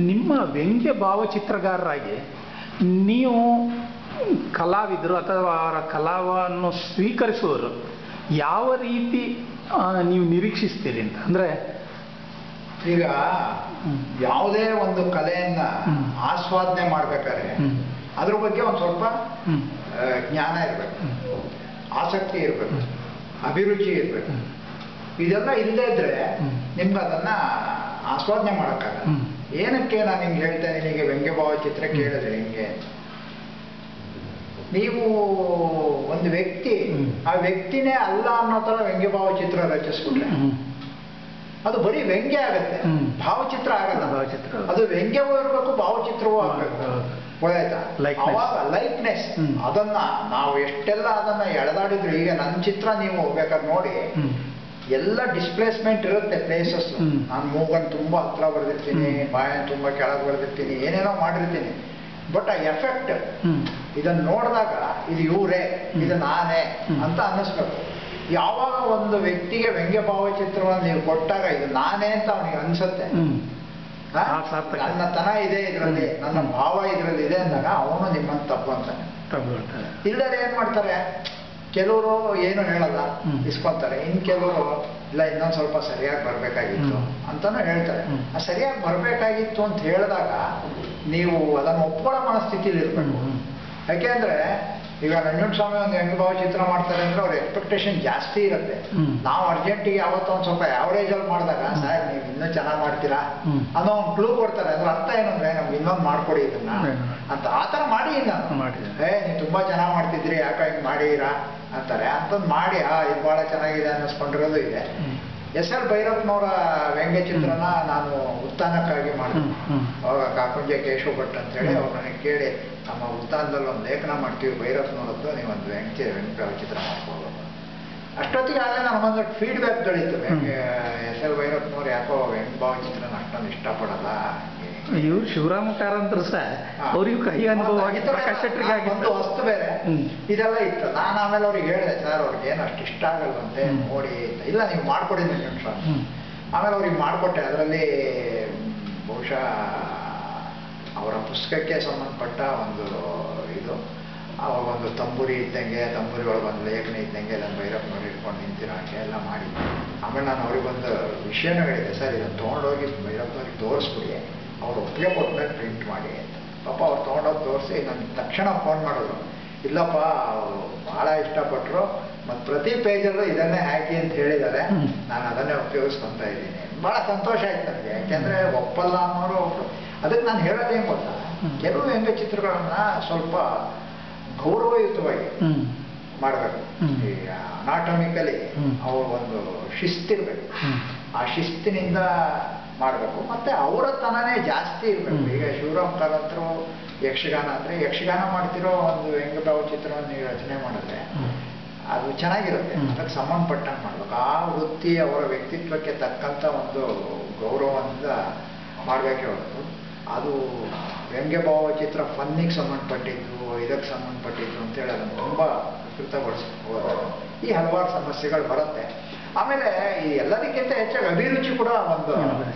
ನಿಮ್ಮ ವ್ಯಂಗ್ಯ ಭಾವಚಿತ್ರಗಾರರಾಗಿ ನೀವು ಕಲಾವಿದರು ಅಥವಾ ಅವರ ಕಲಾವನ್ನು ಸ್ವೀಕರಿಸುವವರು ಯಾವ ರೀತಿ ನೀವು ನಿರೀಕ್ಷಿಸ್ತೀರಿ ಅಂತ? ಅಂದರೆ ಈಗ ಯಾವುದೇ ಒಂದು ಕಲೆಯನ್ನ ಆಸ್ವಾದನೆ ಮಾಡ್ಬೇಕಾದ್ರೆ ಅದ್ರ ಬಗ್ಗೆ ಒಂದು ಸ್ವಲ್ಪ ಜ್ಞಾನ ಇರಬೇಕು, ಆಸಕ್ತಿ ಇರಬೇಕು, ಅಭಿರುಚಿ ಇರಬೇಕು. ಇದೆಲ್ಲ ಇಲ್ಲದೇ ಇದ್ರೆ ನಿಮ್ಗೆ ಅದನ್ನ ಆಸ್ವಾದನೆ ಮಾಡೋಕ್ಕಾಗಲ್ಲ. ಏನಕ್ಕೆ ನಾನು ಹಿಂಗೆ ಹೇಳ್ತೇನೆ, ನಿಮಗೆ ವ್ಯಂಗ್ಯ ಭಾವಚಿತ್ರ ಕೇಳಿದ್ರೆ ಹಿಂಗೆ ನೀವು ಒಂದು ವ್ಯಕ್ತಿ ಆ ವ್ಯಕ್ತಿನೇ ಅಲ್ಲ ಅನ್ನೋ ಥರ ವ್ಯಂಗ್ಯ ಭಾವಚಿತ್ರ ರಚಿಸ್ಬಿಟ್ರೆ ಅದು ಬರೀ ವ್ಯಂಗ್ಯ ಆಗುತ್ತೆ, ಭಾವಚಿತ್ರ ಆಗಲ್ಲ. ಅದು ವ್ಯಂಗ್ಯವೂ ಇರಬೇಕು, ಭಾವಚಿತ್ರವೂ ಆಗಬೇಕು. ಗೊತ್ತಾಯ್ತಾ? ಅವಾಗ ಲೈಕ್ನೆಸ್ ಅದನ್ನ ನಾವು ಎಷ್ಟೆಲ್ಲ ಅದನ್ನ ಎಳೆದಾಡಿದ್ರು. ಈಗ ನನ್ನ ಚಿತ್ರ ನೀವು ಬೇಕಾದ್ರೆ ನೋಡಿ, ಎಲ್ಲ ಡಿಸ್ಪ್ಲೇಸ್ಮೆಂಟ್ ಇರುತ್ತೆ ಪ್ಲೇಸಸ್. ನಾನು ಮೂಗನ್ನು ತುಂಬಾ ಹತ್ರ ಬರೆದಿರ್ತೀನಿ, ಬಾಯನ್ನು ತುಂಬಾ ಕೆಳಗೆ ಬರೆದಿರ್ತೀನಿ, ಏನೇನೋ ಮಾಡಿರ್ತೀನಿ. ಬಟ್ ಆ ಎಫೆಕ್ಟ್ ಇದನ್ನ ನೋಡಿದಾಗ ಇದು ಇವರೇ, ಇದು ನಾನೇ ಅಂತ ಅನ್ನಿಸ್ಬೇಕು. ಯಾವಾಗ ಒಂದು ವ್ಯಕ್ತಿಗೆ ವ್ಯಂಗ್ಯ ಭಾವಚಿತ್ರವನ್ನು ನೀವು ಕೊಟ್ಟಾಗ ಇದು ನಾನೇ ಅಂತ ಅವನಿಗೆ ಅನ್ಸುತ್ತೆ, ನನ್ನ ತನ ಇದೆ ಇದರಲ್ಲಿ, ನನ್ನ ಭಾವ ಇದರಲ್ಲಿ ಇದೆ ಅಂದಾಗ ಅವನು ನಿಮ್ಮನ್ನು ತಪ್ಪು ಅಂತಾನೆ. ಇಲ್ಲದ್ರೆ ಏನ್ ಮಾಡ್ತಾರೆ, ಕೆಲವರು ಏನು ಹೇಳಲ್ಲ, ಇಸ್ಕೊಂತಾರೆ. ಇನ್ ಕೆಲವರು ಇಲ್ಲ ಇನ್ನೊಂದು ಸ್ವಲ್ಪ ಸರಿಯಾಗಿ ಬರ್ಬೇಕಾಗಿತ್ತು ಅಂತಾನು ಹೇಳ್ತಾರೆ. ಆ ಸರಿಯಾಗಿ ಬರ್ಬೇಕಾಗಿತ್ತು ಅಂತ ಹೇಳಿದಾಗ ನೀವು ಅದನ್ನು ಒಪ್ಕೊಳ್ಳೋ ಮನಸ್ಥಿತಿಲಿ ಇರ್ಬೇಕು. ಯಾಕೆಂದ್ರೆ ಈಗ ನಂಜುಂಡಸ್ವಾಮಿ ಒಂದು ವ್ಯಂಗ್ಯ ಭಾವಚಿತ್ರ ಮಾಡ್ತಾರೆ ಅಂದ್ರೆ ಅವ್ರ ಎಕ್ಸ್ಪೆಕ್ಟೇಷನ್ ಜಾಸ್ತಿ ಇರುತ್ತೆ. ನಾವು ಅರ್ಜೆಂಟಿಗೆ ಯಾವತ್ತೋ ಒಂದು ಸ್ವಲ್ಪ ಆವರೇಜ್ ಅಲ್ಲಿ ಮಾಡಿದಾಗ ಸರ್ ನೀವು ಇನ್ನೂ ಚೆನ್ನಾಗಿ ಮಾಡ್ತೀರಾ ಅನ್ನೋ ಒಂದು ಕ್ಲೂ ಕೊಡ್ತಾರೆ. ಅದ್ರ ಅರ್ಥ ಏನಂದ್ರೆ ನಮ್ಗೆ ಇನ್ನೊಂದು ಮಾಡ್ಕೊಡಿ ಇದನ್ನ ಅಂತ. ಆ ಥರ ಮಾಡಿ ನೀವು ತುಂಬಾ ಚೆನ್ನಾಗಿ ಮಾಡ್ತಿದ್ರಿ, ಯಾಕೆ ಹಿಂಗೆ ಮಾಡಿರಾ ಅಂತಾರೆ. ಅಂತಂದು ಮಾಡಿ ಇದು ಬಹಳ ಚೆನ್ನಾಗಿದೆ ಅನ್ನಿಸ್ಕೊಂಡಿರೋದು ಇದೆ. ಎಸ್ ಎಲ್ ಭೈರಪ್ಪನವರ ವ್ಯಂಗ್ಯ ಚಿತ್ರನ ನಾನು ಉತ್ಥಾನಕ್ಕಾಗಿ ಮಾಡಿದೆ. ಅವಾಗ ಕಾಕುಂಜ ಕೇಶವ ಭಟ್ ಅಂತ ಹೇಳಿ ಅವ್ರು ನನಗೆ ಕೇಳಿ, ನಮ್ಮ ಉತ್ಥಾನದಲ್ಲಿ ಒಂದು ಲೇಖನ ಮಾಡ್ತೀವಿ ಭೈರಪ್ಪನವರದ್ದು, ನೀವು ಒಂದು ವ್ಯಂಗ್ಯ ಚಿತ್ರ ಮಾಡ್ಕೊಳ್ಬೋದು. ಅಷ್ಟೊತ್ತಿಗೆ ಆಗಲೇ ನನಗೊಂದು ಫೀಡ್ಬ್ಯಾಕ್ಗಳಿತ್ತು. ಎಸ್ ಎಲ್ ಭೈರಪ್ಪನವ್ರು ಯಾಕೋ ವ್ಯಂಗ್ಯ ಭಾವಚಿತ್ರನ ಅಷ್ಟೊಂದು ಇಷ್ಟಪಡಲ್ಲ. ಇವ್ರು ಶಿವರಾಮ ಕಾರಂತರು ಸಹ ಅವ್ರಿಗೂ ಕೈ ಅನುಭವ ಒಂದು ವಸ್ತು ಬೇರೆ ಇದೆಲ್ಲ ಇತ್ತು. ನಾನು ಆಮೇಲೆ ಅವ್ರಿಗೆ ಹೇಳಿದೆ, ಸರ್ ಅವ್ರಿಗೆ ಏನು ಅಷ್ಟು ಇಷ್ಟ ಆಗಲ್ವಂತೆ ನೋಡಿ. ಇಲ್ಲ ನೀವು ಮಾಡ್ಕೊಡಿ ನಿಮಿಷ. ಆಮೇಲೆ ಅವ್ರಿಗೆ ಮಾಡಿಕೊಟ್ಟೆ. ಅದರಲ್ಲಿ ಬಹುಶಃ ಅವರ ಪುಸ್ತಕಕ್ಕೆ ಸಂಬಂಧಪಟ್ಟ ಒಂದು ಇದು, ಅವಾಗ ಒಂದು ತಂಬೂರಿ ಇದ್ದಂಗೆ, ತಂಬೂರಿ ಒಳಗೆ ಒಂದು ಲೇಖನ ಇದ್ದಂಗೆ ನನ್ನ ಭೈರಪ್ಪನವ್ರು ಇಟ್ಕೊಂಡು ನಿಂತಿರೋ ಹಾಗೆ ಎಲ್ಲ ಮಾಡಿ. ಆಮೇಲೆ ನಾನು ಅವ್ರಿಗೊಂದು ವಿಷಯನೂ ಹೇಳಿದೆ, ಸರ್ ಇದನ್ನು ತೊಗೊಂಡೋಗಿ ಭೈರಪ್ಪನವ್ರಿಗೆ ತೋರಿಸ್ಬಿಡಿ, ಅವ್ರು ಒಪ್ಪಿಗೆ ಕೊಟ್ಮೇಲೆ ಪ್ರಿಂಟ್ ಮಾಡಿ ಅಂತ. ಪಾಪ ಅವ್ರು ತೊಗೊಂಡೋಗಿ ತೋರಿಸಿ ನನಗೆ ತಕ್ಷಣ ಫೋನ್ ಮಾಡಿದ್ರು, ಇಲ್ಲಪ್ಪ ಅವರು ಭಾಳ ಇಷ್ಟಪಟ್ಟರು ಮತ್ತು ಪ್ರತಿ ಪೇಜಲ್ಲೂ ಇದನ್ನೇ ಹಾಕಿ ಅಂತ ಹೇಳಿದ್ದಾರೆ, ನಾನು ಅದನ್ನೇ ಉಪಯೋಗಿಸ್ಕೊತಾ ಇದ್ದೀನಿ. ಭಾಳ ಸಂತೋಷ ಆಯ್ತು ನನಗೆ. ಯಾಕೆಂದರೆ ಒಪ್ಪಲ್ಲ ಅನ್ನೋರು ಒಬ್ಬರು. ಅದಕ್ಕೆ ನಾನು ಹೇಳೋದೇನು ಗೊತ್ತಾ, ಕೆಲವು ವ್ಯಂಗ್ಯ ಚಿತ್ರಗಳನ್ನ ಸ್ವಲ್ಪ ಗೌರವಯುತವಾಗಿ ಮಾಡಬೇಕು. ಈ ಅನಾಟಮಿಕಲಿ ಅವ್ರ ಒಂದು ಶಿಸ್ತಿರ್ಬೇಕು, ಆ ಶಿಸ್ತಿನಿಂದ ಮಾಡಬೇಕು. ಮತ್ತೆ ಅವರ ತನನೇ ಜಾಸ್ತಿ ಇರಬೇಕು. ಈಗ ಶಿವರಾಮ್ ಕಾರಂತರು ಯಕ್ಷಗಾನ ಅಂದರೆ ಯಕ್ಷಗಾನ ಮಾಡ್ತಿರೋ ಒಂದು ವ್ಯಂಗ್ಯ ಭಾವಚಿತ್ರವನ್ನು ನೀವು ರಚನೆ ಮಾಡಿದ್ರೆ ಅದು ಚೆನ್ನಾಗಿರುತ್ತೆ. ಅದಕ್ಕೆ ಸಂಬಂಧಪಟ್ಟಂಗೆ ಮಾಡಬೇಕು. ಆ ವೃತ್ತಿ ಅವರ ವ್ಯಕ್ತಿತ್ವಕ್ಕೆ ತಕ್ಕಂಥ ಒಂದು ಗೌರವದಿಂದ ಮಾಡಬೇಕೇ ಹೊರತು ಅದು ವ್ಯಂಗ್ಯ ಭಾವಚಿತ್ರ ಫನ್ನಿಗೆ ಸಂಬಂಧಪಟ್ಟಿದ್ದು, ಇದಕ್ಕೆ ಸಂಬಂಧಪಟ್ಟಿದ್ದು ಅಂತೇಳಿ ಅದನ್ನು ತುಂಬ ವಿಕೃತಗೊಳಿಸ್ಬೋದು. ಈ ಹಲವಾರು ಸಮಸ್ಯೆಗಳು ಬರುತ್ತೆ. ಆಮೇಲೆ ಈ ಎಲ್ಲದಕ್ಕಿಂತ ಹೆಚ್ಚಾಗಿ ಅಭಿರುಚಿ ಕೂಡ ಒಂದು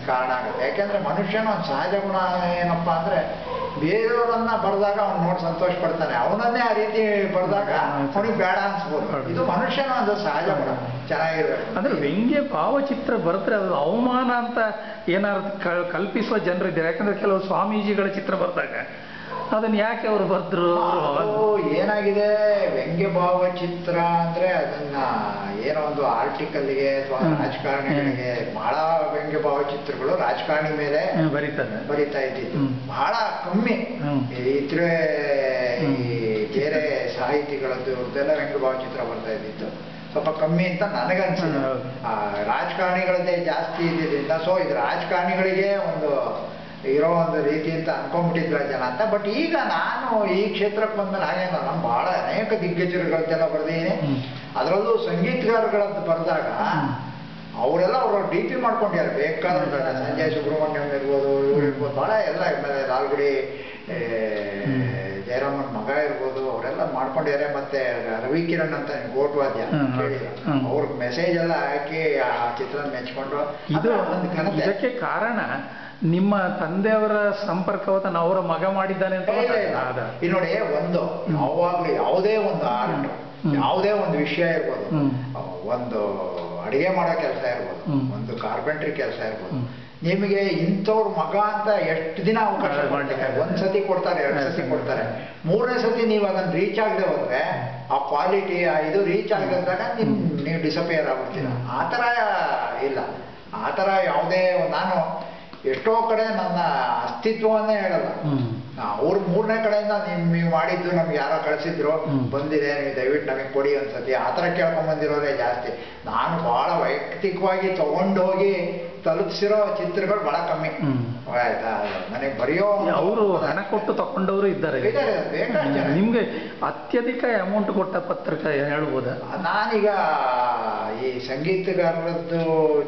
ಕಾರಣ ಆಗುತ್ತೆ. ಯಾಕೆಂದ್ರೆ ಮನುಷ್ಯನ ಒಂದು ಸಹಜ ಗುಣ ಏನಪ್ಪಾ ಅಂದ್ರೆ ಬೇರೆಯವರನ್ನ ಬರೆದಾಗ ಅವ್ನು ನೋಡಿ ಸಂತೋಷ ಪಡ್ತಾನೆ, ಅವನನ್ನೇ ಆ ರೀತಿ ಬರೆದಾಗ ಅವನಿಗೆ ಬೇಡ ಅನ್ಸ್ಬೋದು. ಇದು ಮನುಷ್ಯನ ಒಂದು ಸಹಜ ಗುಣ, ಚೆನ್ನಾಗಿರ್ಬೇಕು. ಅಂದ್ರೆ ವ್ಯಂಗ್ಯ ಭಾವಚಿತ್ರ ಬರೆದ್ರೆ ಅದು ಅವಮಾನ ಅಂತ ಏನಾದ್ರು ಕಲ್ಪಿಸುವ ಜನರಿದ್ದಾರೆ. ಯಾಕಂದ್ರೆ ಕೆಲವು ಸ್ವಾಮೀಜಿಗಳ ಚಿತ್ರ ಬರೆದಾಗ ಅದನ್ನ ಯಾಕೆ ಅವರು ಬರೆದ್ರು? ಏನಾಗಿದೆ, ವ್ಯಂಗ್ಯ ಭಾವಚಿತ್ರ ಅಂದ್ರೆ ಅದನ್ನ ಏನೋ ಒಂದು ಆರ್ಟಿಕಲ್ಗೆ ಅಥವಾ ರಾಜಕಾರಣಿಗಳಿಗೆ, ಬಹಳ ವ್ಯಂಗ್ಯ ಭಾವಚಿತ್ರಗಳು ರಾಜಕಾರಣಿ ಮೇಲೆ ಬರೀತಾ ಇದ್ದಿದ್ದು ಬಹಳ ಕಮ್ಮಿ. ಇದ್ರೆ ಈ ಬೇರೆ ಸಾಹಿತಿಗಳದ್ದು ಇವ್ರದ್ದೆಲ್ಲ ವ್ಯಂಗ್ಯ ಭಾವಚಿತ್ರ ಬರ್ತಾ ಇದ್ದಿತ್ತು ಸ್ವಲ್ಪ ಕಮ್ಮಿ ಅಂತ ನನಗನ್ಸಿದೆ. ರಾಜಕಾರಣಿಗಳದ್ದೇ ಜಾಸ್ತಿ ಇದ್ದಿದ್ದರಿಂದ ಸೊ ಇದು ರಾಜಕಾರಣಿಗಳಿಗೆ ಒಂದು ಇರೋ ಒಂದು ರೀತಿ ಅಂತ ಅನ್ಕೊಂಡ್ಬಿಟ್ಟಿದ್ರ ಜನ ಅಂತ. ಬಟ್ ಈಗ ನಾನು ಈ ಕ್ಷೇತ್ರಕ್ಕೆ ಬಂದ್ಮೇಲೆ ಹಾಗೆ ನಾನು ಬಹಳ ಅನೇಕ ದಿಗ್ಗಜರುಗಳದ್ದೆಲ್ಲ ಬರೆದಿದ್ದೀನಿ. ಅದರಲ್ಲೂ ಸಂಗೀತಗಾರಗಳದ್ದು ಬರೆದಾಗ ಅವರೆಲ್ಲ ಅವರು ಡಿ ಪಿ ಮಾಡ್ಕೊಂಡಿದ್ದಾರೆ. ಬೇಕಾದ್ರೆ ಸಂಜಯ್ ಸುಬ್ರಹ್ಮಣ್ಯಂ ಇರ್ಬೋದು, ಇವ್ರು ಇರ್ಬೋದು, ಬಹಳ ಎಲ್ಲ ಲಾಲ್ಗುಡಿ ಜಯರಾಮನ್ ಮಗ ಇರ್ಬೋದು, ಅವರೆಲ್ಲ ಮಾಡ್ಕೊಂಡಿದ್ದಾರೆ. ಮತ್ತೆ ರವಿ ಕಿರಣ್ ಅಂತ ಗೋಟ್ವಾದ್ಯ ಕೇಳಿಲ್ಲ, ಅವ್ರಿಗೆ ಮೆಸೇಜ್ ಎಲ್ಲ ಹಾಕಿ ಆ ಚಿತ್ರ ಮೆಚ್ಕೊಂಡು. ಇದು ಇದಕ್ಕೆ ಕಾರಣ ನಿಮ್ಮ ತಂದೆಯವರ ಸಂಪರ್ಕವನ್ನ ಅವರ ಮಗ ಮಾಡಿದ್ದಾನೆ ಅಂತ ಇಲ್ಲಿ ನೋಡಿ, ಒಂದು ಯಾವಾಗ್ಲೂ ಯಾವುದೇ ಒಂದು ಆರ್ಟ್, ಯಾವುದೇ ಒಂದು ವಿಷಯ ಇರ್ಬೋದು, ಒಂದು ಅಡಿಗೆ ಮಾಡೋ ಕೆಲಸ ಇರ್ಬೋದು, ಒಂದು ಕಾರ್ಪೆಂಟ್ರಿ ಕೆಲಸ ಇರ್ಬೋದು, ನಿಮಗೆ ಇಂಥವ್ರ ಮಗ ಅಂತ ಎಷ್ಟು ದಿನ ಅವಕಾಶ ಮಾಡ್ತಾರೆ? ಒಂದ್ಸತಿ ಕೊಡ್ತಾರೆ, 2 ಸತಿ ಕೊಡ್ತಾರೆ, 3ನೇ ಸತಿ ನೀವು ಅದನ್ನ ರೀಚ್ ಆಗದೆ ಹೋದ್ರೆ ಆ ಕ್ವಾಲಿಟಿ ಇದು ರೀಚ್ ಆಗದಾಗ ನೀವು ಡಿಸಪಿಯರ್ ಆಗ್ಬಿಡ್ತೀರ. ಆ ಥರ ಇಲ್ಲ. ಆ ಥರ ಯಾವುದೇ ನಾನು ಎಷ್ಟೋ ಕಡೆ ನನ್ನ ಅಸ್ತಿತ್ವವನ್ನೇ ಹೇಳಲ್ಲ. ಅವ್ರು 3ನೇ ಕಡೆಯಿಂದ ನೀವು ಮಾಡಿದ್ದು ನಮ್ಗೆ ಯಾರೋ ಕಳಿಸಿದ್ರು, ಬಂದಿದೆ, ನೀವು ದಯವಿಟ್ಟು ನಮಗೆ ಕೊಡಿ ಒಂದ್ಸತಿ, ಆ ಥರ ಕೇಳ್ಕೊಂಡ್ಬಂದಿರೋದೇ ಜಾಸ್ತಿ. ನಾನು ಭಾಳ ವೈಯಕ್ತಿಕವಾಗಿ ತಗೊಂಡೋಗಿ ತಲುಪಿಸಿರೋ ಚಿತ್ರಗಳು ಬಹಳ ಕಮ್ಮಿ. ಆಯ್ತಾ, ನನಗೆ ಬರೆಯೋ ಅವರು ಹಣ ಕೊಟ್ಟು ತಗೊಂಡವರು ಇದ್ದಾರೆ. ನಿಮ್ಗೆ ಅತ್ಯಧಿಕ ಅಮೌಂಟ್ ಕೊಟ್ಟ ಪತ್ರಿಕೆ ಹೇಳ್ಬೋದಾ? ನಾನೀಗ ಈ ಸಂಗೀತಗಾರರದ್ದು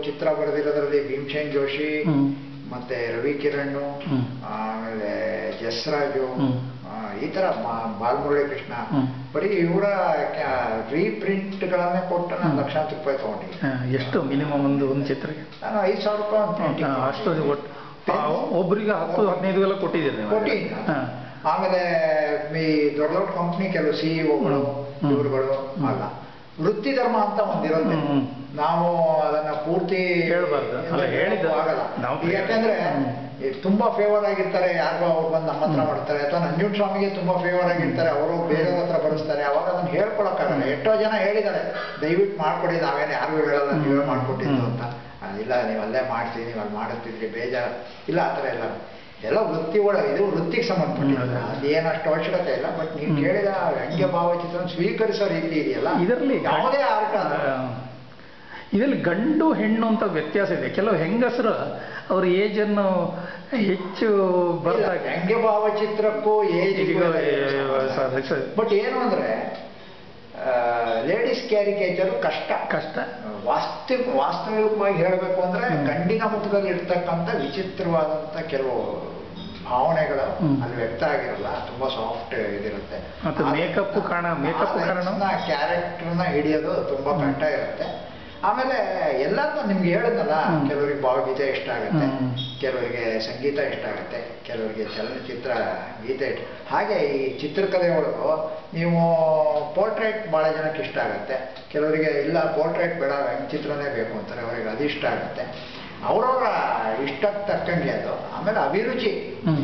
ಚಿತ್ರ ಬರೆದಿರೋದ್ರಲ್ಲಿ ಭೀಮಸೇನ್ ಜೋಶಿ, ಮತ್ತೆ ರವಿ ಕಿರಣ್, ಆಮೇಲೆ ಜಸ್ರಾಜು, ಈ ತರ ಬಾಲಮುರಳಿ ಕೃಷ್ಣ, ಬರೀ ಇವರ ರೀಪ್ರಿಂಟ್ಗಳನ್ನೇ ಕೊಟ್ಟು ನಾನು ಲಕ್ಷಾಂತರ ರೂಪಾಯಿ ತಗೊಂಡಿದ್ದೆ. ಎಷ್ಟು ಮಿನಿಮಮ್ ಒಂದು ಚಿತ್ರಕ್ಕೆ? ನಾನು 5,000 ರೂಪಾಯಿ ಅಷ್ಟು ಒಬ್ಬರಿಗೆ 10-15 ಎಲ್ಲ ಕೊಟ್ಟಿದ್ದೀನಿ. ಆಮೇಲೆ ಈ ದೊಡ್ಡ ದೊಡ್ಡ ಕಂಪ್ನಿ ಕೆಲವು ಸಿಇಒಗಳು ಇವರುಗಳು ಅಲ್ಲ, ವೃತ್ತಿ ಧರ್ಮ ಅಂತ ಒಂದಿರುತ್ತೆ. ನಾವು ಅದನ್ನ ಪೂರ್ತಿ ಆಗಲ್ಲ. ಯಾಕಂದ್ರೆ ತುಂಬಾ ಫೇವರ್ ಆಗಿರ್ತಾರೆ, ಯಾರಿಗೋ ಅವ್ರು ಬಂದು ನಮ್ಮ ಹತ್ರ ಮಾಡ್ತಾರೆ, ಅಥವಾ ನಂಜುಂಡ ಸ್ವಾಮಿಗೆ ತುಂಬಾ ಫೇವರ್ ಆಗಿರ್ತಾರೆ, ಅವರು ಬೇರೆಯವ್ರ ಹತ್ರ ಬರೆಸ್ತಾರೆ. ಅವಾಗ ಅದನ್ನ ಹೇಳ್ಕೊಳಕ್ಕಾಗಲ್ಲ. ಎಷ್ಟೋ ಜನ ಹೇಳಿದ್ದಾರೆ, ದಯವಿಟ್ಟು ಮಾಡ್ಕೊಡಿ, ನಾವೇನು ಯಾರಿಗೂ ಹೇಳಲ್ಲ, ನೀವೇ ಮಾಡ್ಕೊಟ್ಟಿದ್ದು ಅಂತ. ಇಲ್ಲ, ನೀವು ಅಲ್ಲೇ ಮಾಡ್ತೀವಿ, ನೀವು ಅಲ್ಲಿ ಮಾಡುತ್ತಿದ್ರಿ, ಬೇಜಾರು ಇಲ್ಲ. ಆ ಥರ ಎಲ್ಲ ವೃತ್ತಿ ಒಳಗೆ, ಇದು ವೃತ್ತಿಗೆ ಸಂಬಂಧಪಟ್ಟಿರೋದು, ಅದೇನಷ್ಟು ಅವಶ್ಯಕತೆ ಇಲ್ಲ. ಬಟ್ ನೀವು ಕೇಳಿದ ವ್ಯಂಗ್ಯ ಭಾವಚಿತ್ರ ಸ್ವೀಕರಿಸೋ ರೀತಿ ಇದೆಯಲ್ಲ, ಇದರಲ್ಲಿ ಯಾವುದೇ ಆರ್ಟ್ ಇದರಲ್ಲಿ ಗಂಡು ಹೆಣ್ಣು ಅಂತ ವ್ಯತ್ಯಾಸ ಇದೆ. ಕೆಲವು ಹೆಂಗಸರು ಅವ್ರ ಏಜನ್ನು ಹೆಚ್ಚು ಬರ್ತಾರೆ. ವ್ಯಂಗ್ಯ ಭಾವಚಿತ್ರಕ್ಕೂ ಏಜ್, ಬಟ್ ಏನು ಅಂದ್ರೆ ಲೇಡೀಸ್ ಕ್ಯಾರಿಕೇಚರ್ ಕಷ್ಟ. ವಾಸ್ತವಿಕವಾಗಿ ಹೇಳಬೇಕು ಅಂದ್ರೆ ಗಂಡಿನ ಮುಖದಲ್ಲಿ ಇರ್ತಕ್ಕಂಥ ವಿಚಿತ್ರವಾದಂಥ ಕೆಲವು ಭಾವನೆಗಳು ಅಲ್ಲಿ ವ್ಯಕ್ತ ಆಗಿರಲ್ಲ. ತುಂಬಾ ಸಾಫ್ಟ್ ಇದಿರುತ್ತೆ. ಮೇಕಪ್ ಕ್ಯಾರೆಕ್ಟರ್ನ ಹಿಡಿಯೋದು ತುಂಬಾ ಕಷ್ಟ ಇರುತ್ತೆ. ಆಮೇಲೆ ಎಲ್ಲರೂ ನಿಮ್ಗೆ ಹೇಳಿದ್ನಲ್ಲ, ಕೆಲವರಿಗೆ ಭಾವಗೀತೆ ಇಷ್ಟ ಆಗುತ್ತೆ, ಕೆಲವರಿಗೆ ಸಂಗೀತ ಇಷ್ಟ ಆಗುತ್ತೆ, ಕೆಲವರಿಗೆ ಚಲನಚಿತ್ರ ಗೀತೆ ಇಷ್ಟ. ಹಾಗೆ ಈ ಚಿತ್ರಕಲೆ ಒಳಗೂ ನೀವು ಪೋರ್ಟ್ರೇಟ್ ಭಾಳ ಜನಕ್ಕೆ ಇಷ್ಟ ಆಗುತ್ತೆ, ಕೆಲವರಿಗೆ ಇಲ್ಲ ಪೋರ್ಟ್ರೇಟ್ ಬೇಡ ಚಿತ್ರನೇ ಬೇಕು ಅಂತಾರೆ, ಅವರಿಗೆ ಅದಿಷ್ಟ ಆಗುತ್ತೆ. ಅವರವರ ಇಷ್ಟಕ್ಕೆ ತಕ್ಕಂಗೆ ಅದು. ಆಮೇಲೆ ಅಭಿರುಚಿ,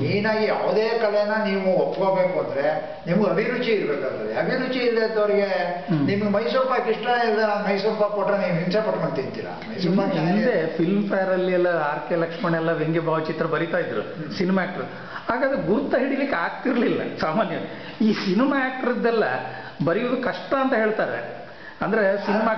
ಮೇಯ್ನಾಗಿ ಯಾವುದೇ ಕಲೆನ ನೀವು ಒಪ್ಕೋಬೇಕು ಅಂದ್ರೆ ನಿಮ್ಗೆ ಅಭಿರುಚಿ ಇರ್ಬೇಕಾಗ್ತದೆ. ಅಭಿರುಚಿ ಇಲ್ಲದವ್ರಿಗೆ ನಿಮ್ಗೆ ಮೈಸೂರು ಪಾಕ್ ಇಷ್ಟ ಇಲ್ಲ, ನಾನು ಮೈಸೂರು ಪಾಕ್ ಕೊಟ್ರೆ ನೀವು ಹಿಂಸೆ ಪಟ್ಕೊಂಡು ತಿಂತೀರಾ. ಮೈಸೂರು ಪಾಕ್ ಹಿಂದೆ ಫಿಲ್ಮ್ ಫೇರ್ ಅಲ್ಲಿ ಎಲ್ಲ R.K. ಲಕ್ಷ್ಮಣ್ ಎಲ್ಲ ವ್ಯಂಗ್ಯ ಭಾವಚಿತ್ರ ಬರಿತಾ ಇದ್ರು, ಸಿನಿಮಾ ಆಕ್ಟರ್. ಹಾಗಾದ್ರೆ ಗುರುತ ಹಿಡಿಲಿಕ್ಕೆ ಆಗ್ತಿರ್ಲಿಲ್ಲ ಸಾಮಾನ್ಯ. ಈ ಸಿನಿಮಾ ಆಕ್ಟರ್ದೆಲ್ಲ ಬರೆಯುವುದು ಕಷ್ಟ ಅಂತ ಹೇಳ್ತಾರೆ. ಅಂದ್ರೆ ಸಿನಿಮಾ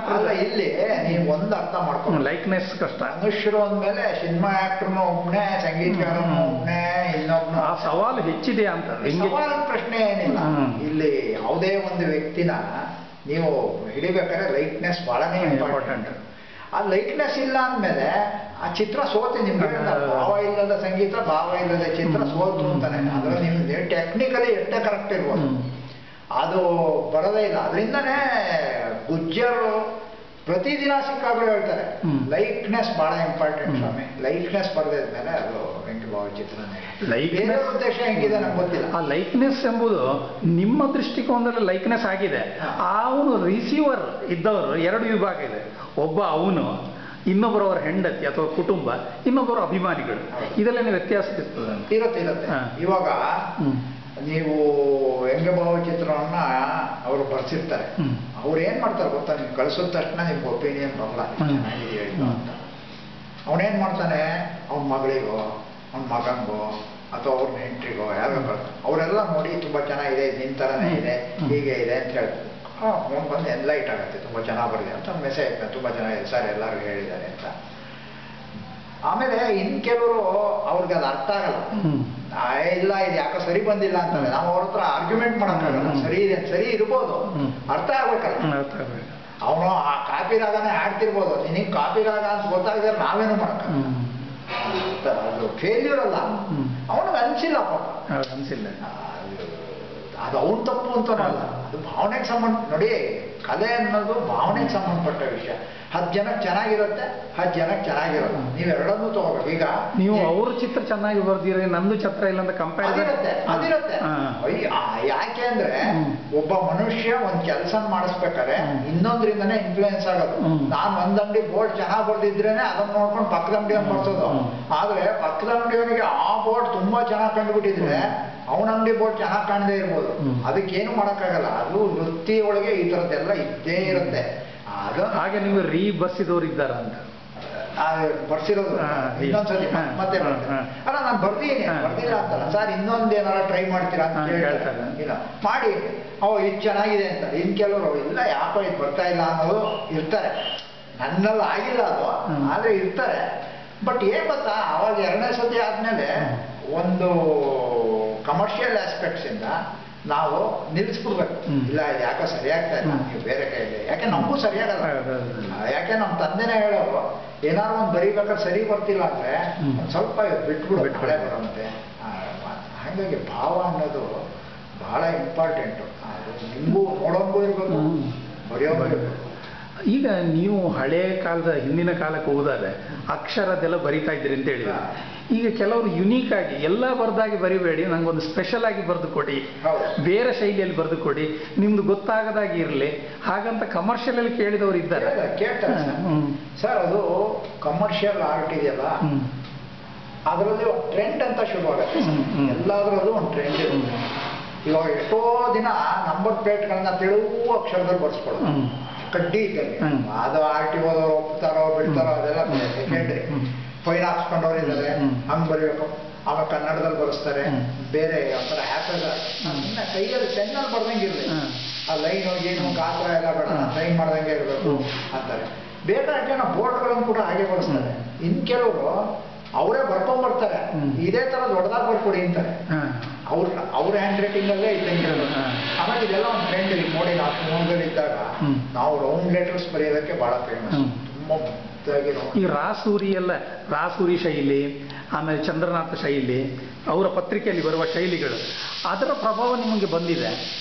ಇಲ್ಲಿ ನೀವು ಒಂದು ಅರ್ಥ ಮಾಡ್ಕೊಂಡು, ಲೈಕ್ನೆಸ್ ಕಷ್ಟ. ಮನುಷ್ಯರು ಅಂದ್ಮೇಲೆ ಸಿನಿಮಾ ಆಕ್ಟರ್ನು ಒಬ್ಬನೇ, ಸಂಗೀತಗಾರನು ಒಬ್ಬನೇ, ಇನ್ನೊಬ್ನು. ಆ ಸವಾಲು ಹೆಚ್ಚಿದೆ ಅಂತ. ಸವಾಲ ಪ್ರಶ್ನೆ ಏನಿಲ್ಲ. ಇಲ್ಲಿ ಯಾವುದೇ ಒಂದು ವ್ಯಕ್ತಿನ ನೀವು ಹಿಡಿಬೇಕಾದ್ರೆ ಲೈಟ್ನೆಸ್ ಬಹಳನೇ ಇಂಪಾರ್ಟೆಂಟ್. ಆ ಲೈಟ್ನೆಸ್ ಇಲ್ಲ ಅಂದ್ಮೇಲೆ ಆ ಚಿತ್ರ ಸೋತೆ. ನಿಮ್ಗೆ ಭಾವ ಇಲ್ಲದ ಸಂಗೀತ, ಭಾವ ಇಲ್ಲದ ಚಿತ್ರ ಸೋತು ಅಂತಾನೆ. ಅದ್ರ ನೀವು ಟೆಕ್ನಿಕಲಿ ಎಷ್ಟೇ ಕರೆಕ್ಟ್ ಇರ್ಬೋದು, ಅದು ಬರೋದೇ ಇಲ್ಲ. ಅದರಿಂದನೇ ಗುಜ್ಜರು ಪ್ರತಿದಿನ ಸಿಕ್ಕಾಗಲೂ ಹೇಳ್ತಾರೆ, ಲೈಕ್ನೆಸ್ ಬಹಳ ಇಂಪಾರ್ಟೆಂಟ್ ಸ್ವಾಮಿ. ಲೈಕ್ನೆಸ್ ಬರದಿದ್ಮೇಲೆ ಅದು ವ್ಯಂಗ್ಯ ಭಾವಚಿತ್ರನೇ. ಬೇರೆ ಉದ್ದೇಶ ಹೆಂಗಿದೆ ನಮ್ಗೆ ಗೊತ್ತಿಲ್ಲ. ಆ ಲೈಕ್ನೆಸ್ ಎಂಬುದು ನಿಮ್ಮ ದೃಷ್ಟಿಕೋನದಲ್ಲಿ ಲೈಕ್ನೆಸ್ ಆಗಿದೆ. ಅವನು ರಿಸೀವರ್ ಇದ್ದವರು 2 ವಿಭಾಗ ಇದೆ. ಒಬ್ಬ ಅವನು, ಇನ್ನೊಬ್ಬರು ಅವರ ಹೆಂಡತಿ ಅಥವಾ ಕುಟುಂಬ, ಇನ್ನೊಬ್ಬರು ಅಭಿಮಾನಿಗಳು. ಇದರಲ್ಲೇನೆ ವ್ಯತ್ಯಾಸ ಇರುತ್ತೆ. ಇವಾಗ ನೀವು ವ್ಯಂಗ್ಯ ಭಾವಚಿತ್ರವನ್ನ ಅವರು ಬರ್ಸಿರ್ತಾರೆ. ಅವ್ರು ಏನ್ ಮಾಡ್ತಾರೆ ಗೊತ್ತಾ, ನೀವು ಕಳಿಸಿದ ತಕ್ಷಣ ನಿಮ್ಗೆ ಒಪಿನಿಯನ್ ಬರಲ್ಲ, ಚೆನ್ನಾಗಿದೆಯೋ ಇಲ್ಲ ಅಂತ. ಅವನೇನ್ ಮಾಡ್ತಾನೆ, ಅವನ ಮಗಳಿಗೋ ಅವನ ಮಗಂಗೋ ಅಥವಾ ಅವ್ರ ನೆಂಟ್ರಿಗೋ ಯಾರೋ ಅವರೆಲ್ಲ ನೋಡಿ ತುಂಬಾ ಚೆನ್ನಾಗಿದೆ, ನಿನ್ ಥರನೇ ಇದೆ, ಹೀಗೆ ಇದೆ ಅಂತ ಹೇಳ್ತಾರೆ. ಫೋನ್ ಬಂದು ಎನ್ಲೈಟ್ ಆಗುತ್ತೆ, ತುಂಬಾ ಚೆನ್ನಾಗಿ ಬರಲಿ ಅಂತ ಒಂದು ಮೆಸೇಜ್, ತುಂಬಾ ಚೆನ್ನಾಗಿದೆ ಸರ್, ಎಲ್ಲರೂ ಹೇಳಿದ್ದಾರೆ ಅಂತ. ಆಮೇಲೆ ಇನ್ ಕೆಲವರು ಅವ್ರಿಗೆ ಅದು ಅರ್ಥ ಆಗಲ್ಲ. ಇಲ್ಲ, ಇದು ಯಾಕೋ ಸರಿ ಬಂದಿಲ್ಲ ಅಂತಾರೆ. ನಾವು ಅವ್ರ ಹತ್ರ ಆರ್ಗ್ಯುಮೆಂಟ್ ಮಾಡೋಕ್ಕಾಗಲ್ಲ. ಸರಿ ಇದೆ, ಸರಿ ಇರ್ಬೋದು, ಅರ್ಥ ಆಗ್ಬೇಕಲ್ಲ. ಅವನು ಆ ಕಾಪಿ ರಾಗನೇ ಆಡ್ತಿರ್ಬೋದು, ನಿನಗೆ ಕಾಪಿ ರಾಗ ಅಂತ ಗೊತ್ತಾಗಿದ್ರೆ ನಾವೇನು ಮಾಡೋಕ್ಕಾಗಲ್ಲ. ಅದು ಫೇಲ್ಯೂರ್ ಅಲ್ಲ, ಅವನಿಗೆ ಅನ್ಸಿಲ್ಲ ಪಾಪ, ಅನ್ಸಿಲ್ಲ. ಅದು ಅವ್ನು ತಪ್ಪು ಅಂತ ಅಲ್ಲ, ಅದು ಭಾವನೆಗೆ ಸಂಬಂಧ. ನೋಡಿ, ಕಲೆ ಅನ್ನೋದು ಭಾವನೆಗೆ ಸಂಬಂಧಪಟ್ಟ ವಿಷಯ. 10 ಜನಕ್ಕೆ ಚೆನ್ನಾಗಿರುತ್ತೆ, 10 ಜನಕ್ಕೆ ಚೆನ್ನಾಗಿರಲ್ಲ. ನೀವು ಎರಡನ್ನೂ ತಗೋಬೇಕು. ಈಗ ನೀವು ಅವ್ರ ಚಿತ್ರ ಚೆನ್ನಾಗಿ ಬರ್ದಿರಿ, ನಂದು ಚಿತ್ರ ಇಲ್ಲ ಅಂತ ಅದಿರುತ್ತೆ. ಯಾಕೆ ಅಂದ್ರೆ ಒಬ್ಬ ಮನುಷ್ಯ ಒಂದ್ ಕೆಲಸ ಮಾಡಿಸ್ಬೇಕಾದ್ರೆ ಇನ್ನೊಂದ್ರಿಂದನೇ ಇನ್ಫ್ಲೂಯೆನ್ಸ್ ಆಗೋದು. ನಾನು ಒಂದ್ ಅಂಗಡಿ ಬೋರ್ಡ್ ಚೆನ್ನಾಗಿ ಬರ್ದಿದ್ರೇನೆ ಅದನ್ನ ನೋಡ್ಕೊಂಡು ಪಕ್ಕದ ಅಂಗಡಿಯನ್ನು ಬರ್ಸೋದು. ಆದ್ರೆ ಪಕ್ಕದ ಅಂಗಡಿಯವನಿಗೆ ಆ ಬೋರ್ಡ್ ತುಂಬಾ ಚೆನ್ನಾಗಿ ಕಂಡುಬಿಟ್ಟಿದ್ರೆ ಅವನ ಅಂಗಡಿ ಬೋರ್ಡ್ ಚೆನ್ನಾಗಿ ಕಾಣದೇ ಇರ್ಬೋದು. ಅದಕ್ಕೇನು ಮಾಡೋಕ್ಕಾಗಲ್ಲ. ಅದು ವೃತ್ತಿ ಒಳಗೆ ಈ ತರದ್ದೆಲ್ಲ ಇದ್ದೇ ಇರುತ್ತೆ. ಹಾಗೆ ನೀವು ಬರ್ಸಿದವ್ರು ಇದ್ದಾರ ಅಂತ ಬರ್ಸಿರೋದು ಇನ್ನೊಂದ್ಸತಿ ಮತ್ತೆ ಅಲ್ಲ, ನಾನು ಬರ್ದಿಲ್ಲ ಅಂತಲ್ಲ ಸರ್, ಇನ್ನೊಂದೇನಾರ ಟ್ರೈ ಮಾಡ್ತೀರಾ ಅಂತ ಹೇಳ್ತಾರೆ. ಇಲ್ಲ ಮಾಡಿ, ಇದು ಚೆನ್ನಾಗಿದೆ ಅಂತ. ಇನ್ ಕೆಲವರು ಇಲ್ಲ ಯಾಕೋ ಇದು ಬರ್ತಾ ಇಲ್ಲ ಅನ್ನೋದು ಇರ್ತಾರೆ. ನನ್ನಲ್ಲಿ ಆಗಿಲ್ಲ ಅದು, ಆದ್ರೆ ಇರ್ತಾರೆ. ಬಟ್ ಏನ್ ಗೊತ್ತಾ, ಅವಾಗ 2ನೇ ಸತಿ ಆದ್ಮೇಲೆ ಒಂದು ಕಮರ್ಷಿಯಲ್ ಆಸ್ಪೆಕ್ಟ್ಸ್ ಇಂದ ನಾವು ನಿಲ್ಲಿಸ್ಬಿಡ್ಬೇಕು. ಇಲ್ಲ ಇದು ಯಾಕೋ ಸರಿಯಾಗ್ತಾ ಇಲ್ಲ, ನೀವು ಬೇರೆ ಕೈಯಲ್ಲಿ. ಯಾಕೆ ನಮಗೂ ಸರಿಯಾಗಲ್ಲ. ಯಾಕೆ ನಮ್ಮ ತಂದೆನೇ ಹೇಳೋರು, ಏನಾದ್ರು ಒಂದು ಬರೀಬೇಕಾದ್ರೆ ಸರಿ ಬರ್ತಿಲ್ಲ ಅಂದ್ರೆ ಸ್ವಲ್ಪ ಬಿಟ್ಬಿಡು, ಹಳೆ ಬರೋಂತೆ. ಹಾಗಾಗಿ ಭಾವ ಅನ್ನೋದು ಬಹಳ ಇಂಪಾರ್ಟೆಂಟು. ಅದು ನಿಮಗೂ ನೋಡೋಂಗೂ ಇರ್ಬೇಕು, ಬರೆಯೋಂಗೂ ಇರ್ಬೇಕು. ಈಗ ನೀವು ಹಳೆ ಕಾಲದ ಹಿಂದಿನ ಕಾಲಕ್ಕೆ ಹೋದರೆ ಅಕ್ಷರದೆಲ್ಲ ಬರಿತಾ ಇದ್ದೀರಿ ಅಂತ ಹೇಳಿದ್ರೆ, ಈಗ ಕೆಲವರು ಯುನೀಕ್ ಆಗಿ ಎಲ್ಲ ಬರ್ದಾಗಿ ಬರಿಬೇಡಿ, ನಂಗೊಂದು ಸ್ಪೆಷಲ್ ಆಗಿ ಬರೆದು ಕೊಡಿ, ಬೇರೆ ಶೈಲಿಯಲ್ಲಿ ಬರೆದು ಕೊಡಿ, ನಿಮ್ದು ಗೊತ್ತಾಗದಾಗಿ ಇರಲಿ ಹಾಗಂತ ಕಮರ್ಷಿಯಲ್ ಅಲ್ಲಿ ಕೇಳಿದವರು ಇದ್ದಾರೆ. ಕೇಳ್ತಾರೆ ಸರ್. ಅದು ಕಮರ್ಷಿಯಲ್ ಆರ್ಟ್ ಇದೆಯಲ್ಲ, ಅದರಲ್ಲಿ ಒಂದು ಟ್ರೆಂಡ್ ಅಂತ ಶುರುವಾಗುತ್ತೆ. ಎಲ್ಲದರಲ್ಲೂ ಒಂದು ಟ್ರೆಂಡ್ ಇರುತ್ತೆ. ಇವಾಗ ಎಷ್ಟೋ ದಿನ ನಂಬರ್ ಪ್ಲೇಟ್ಗಳನ್ನ ತೆಳುವು ಅಕ್ಷರದಲ್ಲಿ ಬರ್ಸ್ಕೊಳ್ಳೋದು, ಕಡ್ಡಿ ಇದ್ದಂಗೆ. ಅದು ಆರ್ಟಿ ಹೋದವ್ರು ಒಪ್ತಾರೋ ಬಿಡ್ತಾರೋ ಅದೆಲ್ಲ ಸೆಕೆಂಡ್ರಿ. ಫೈನ್ ಹಾಕ್ಸ್ಕೊಂಡವ್ರು ಇದ್ದಾರೆ, ಹಂಗೆ ಬರೀಬೇಕು. ಆಮೇಲೆ ಕನ್ನಡದಲ್ಲಿ ಬರೆಸ್ತಾರೆ, ಬೇರೆ ಒಂಥರ ಹ್ಯಾಪಲ್ ಕೈಯಲ್ಲಿ ಪೆನ್ನಲ್ಲಿ ಬರ್ದಂಗೆ ಇರಲಿ, ಆ ಲೈನು ಏನು ಗಾತ್ರ ಎಲ್ಲ ಬೇಡ, ಟ್ರೈನ್ ಮಾಡ್ದಂಗೆ ಇರಬೇಕು ಅಂತಾರೆ. ಬೇಕಾದ ಜನ ಬೋರ್ಡ್ಗಳನ್ನು ಕೂಡ ಹಾಗೆ ಬಳಸ್ತಾರೆ. ಇನ್ ಕೆಲವರು ಅವರೇ ಬರ್ಕೊಂಡ್ಬರ್ತಾರೆ, ಇದೇ ತರ ದೊಡ್ಡದಾಗಿ ಬರ್ಕೊಡಿ ಅಂತಾರೆ. ಅವ್ರ ಹ್ಯಾಂಡ್ ರೈಟಿಂಗ್ ಅಲ್ಲೇ ಇದ್ದಂಗೆ. ಆಮೇಲೆ ಇದೆಲ್ಲ ಒಂದು ಟ್ರೆಂಡ್ ನೋಡಿ. ನಾವು ಶಿವಮೊಗ್ಗದಲ್ಲಿ ಇದ್ದಾಗ ನಾವು ರೌಂಡ್ ಲೆಟರ್ಸ್ ಬರೆಯೋದಕ್ಕೆ ಬಹಳ ಫೇಮಸ್. ತುಂಬಾ ಮುದ್ದಾಗಿರೋ ಈ ರಾಸೂರಿ ಶೈಲಿ, ಆಮೇಲೆ ಚಂದ್ರನಾಥ ಶೈಲಿ, ಅವರ ಪತ್ರಿಕೆಯಲ್ಲಿ ಬರುವ ಶೈಲಿಗಳು, ಅದರ ಪ್ರಭಾವ ನಿಮಗೆ ಬಂದಿದೆ?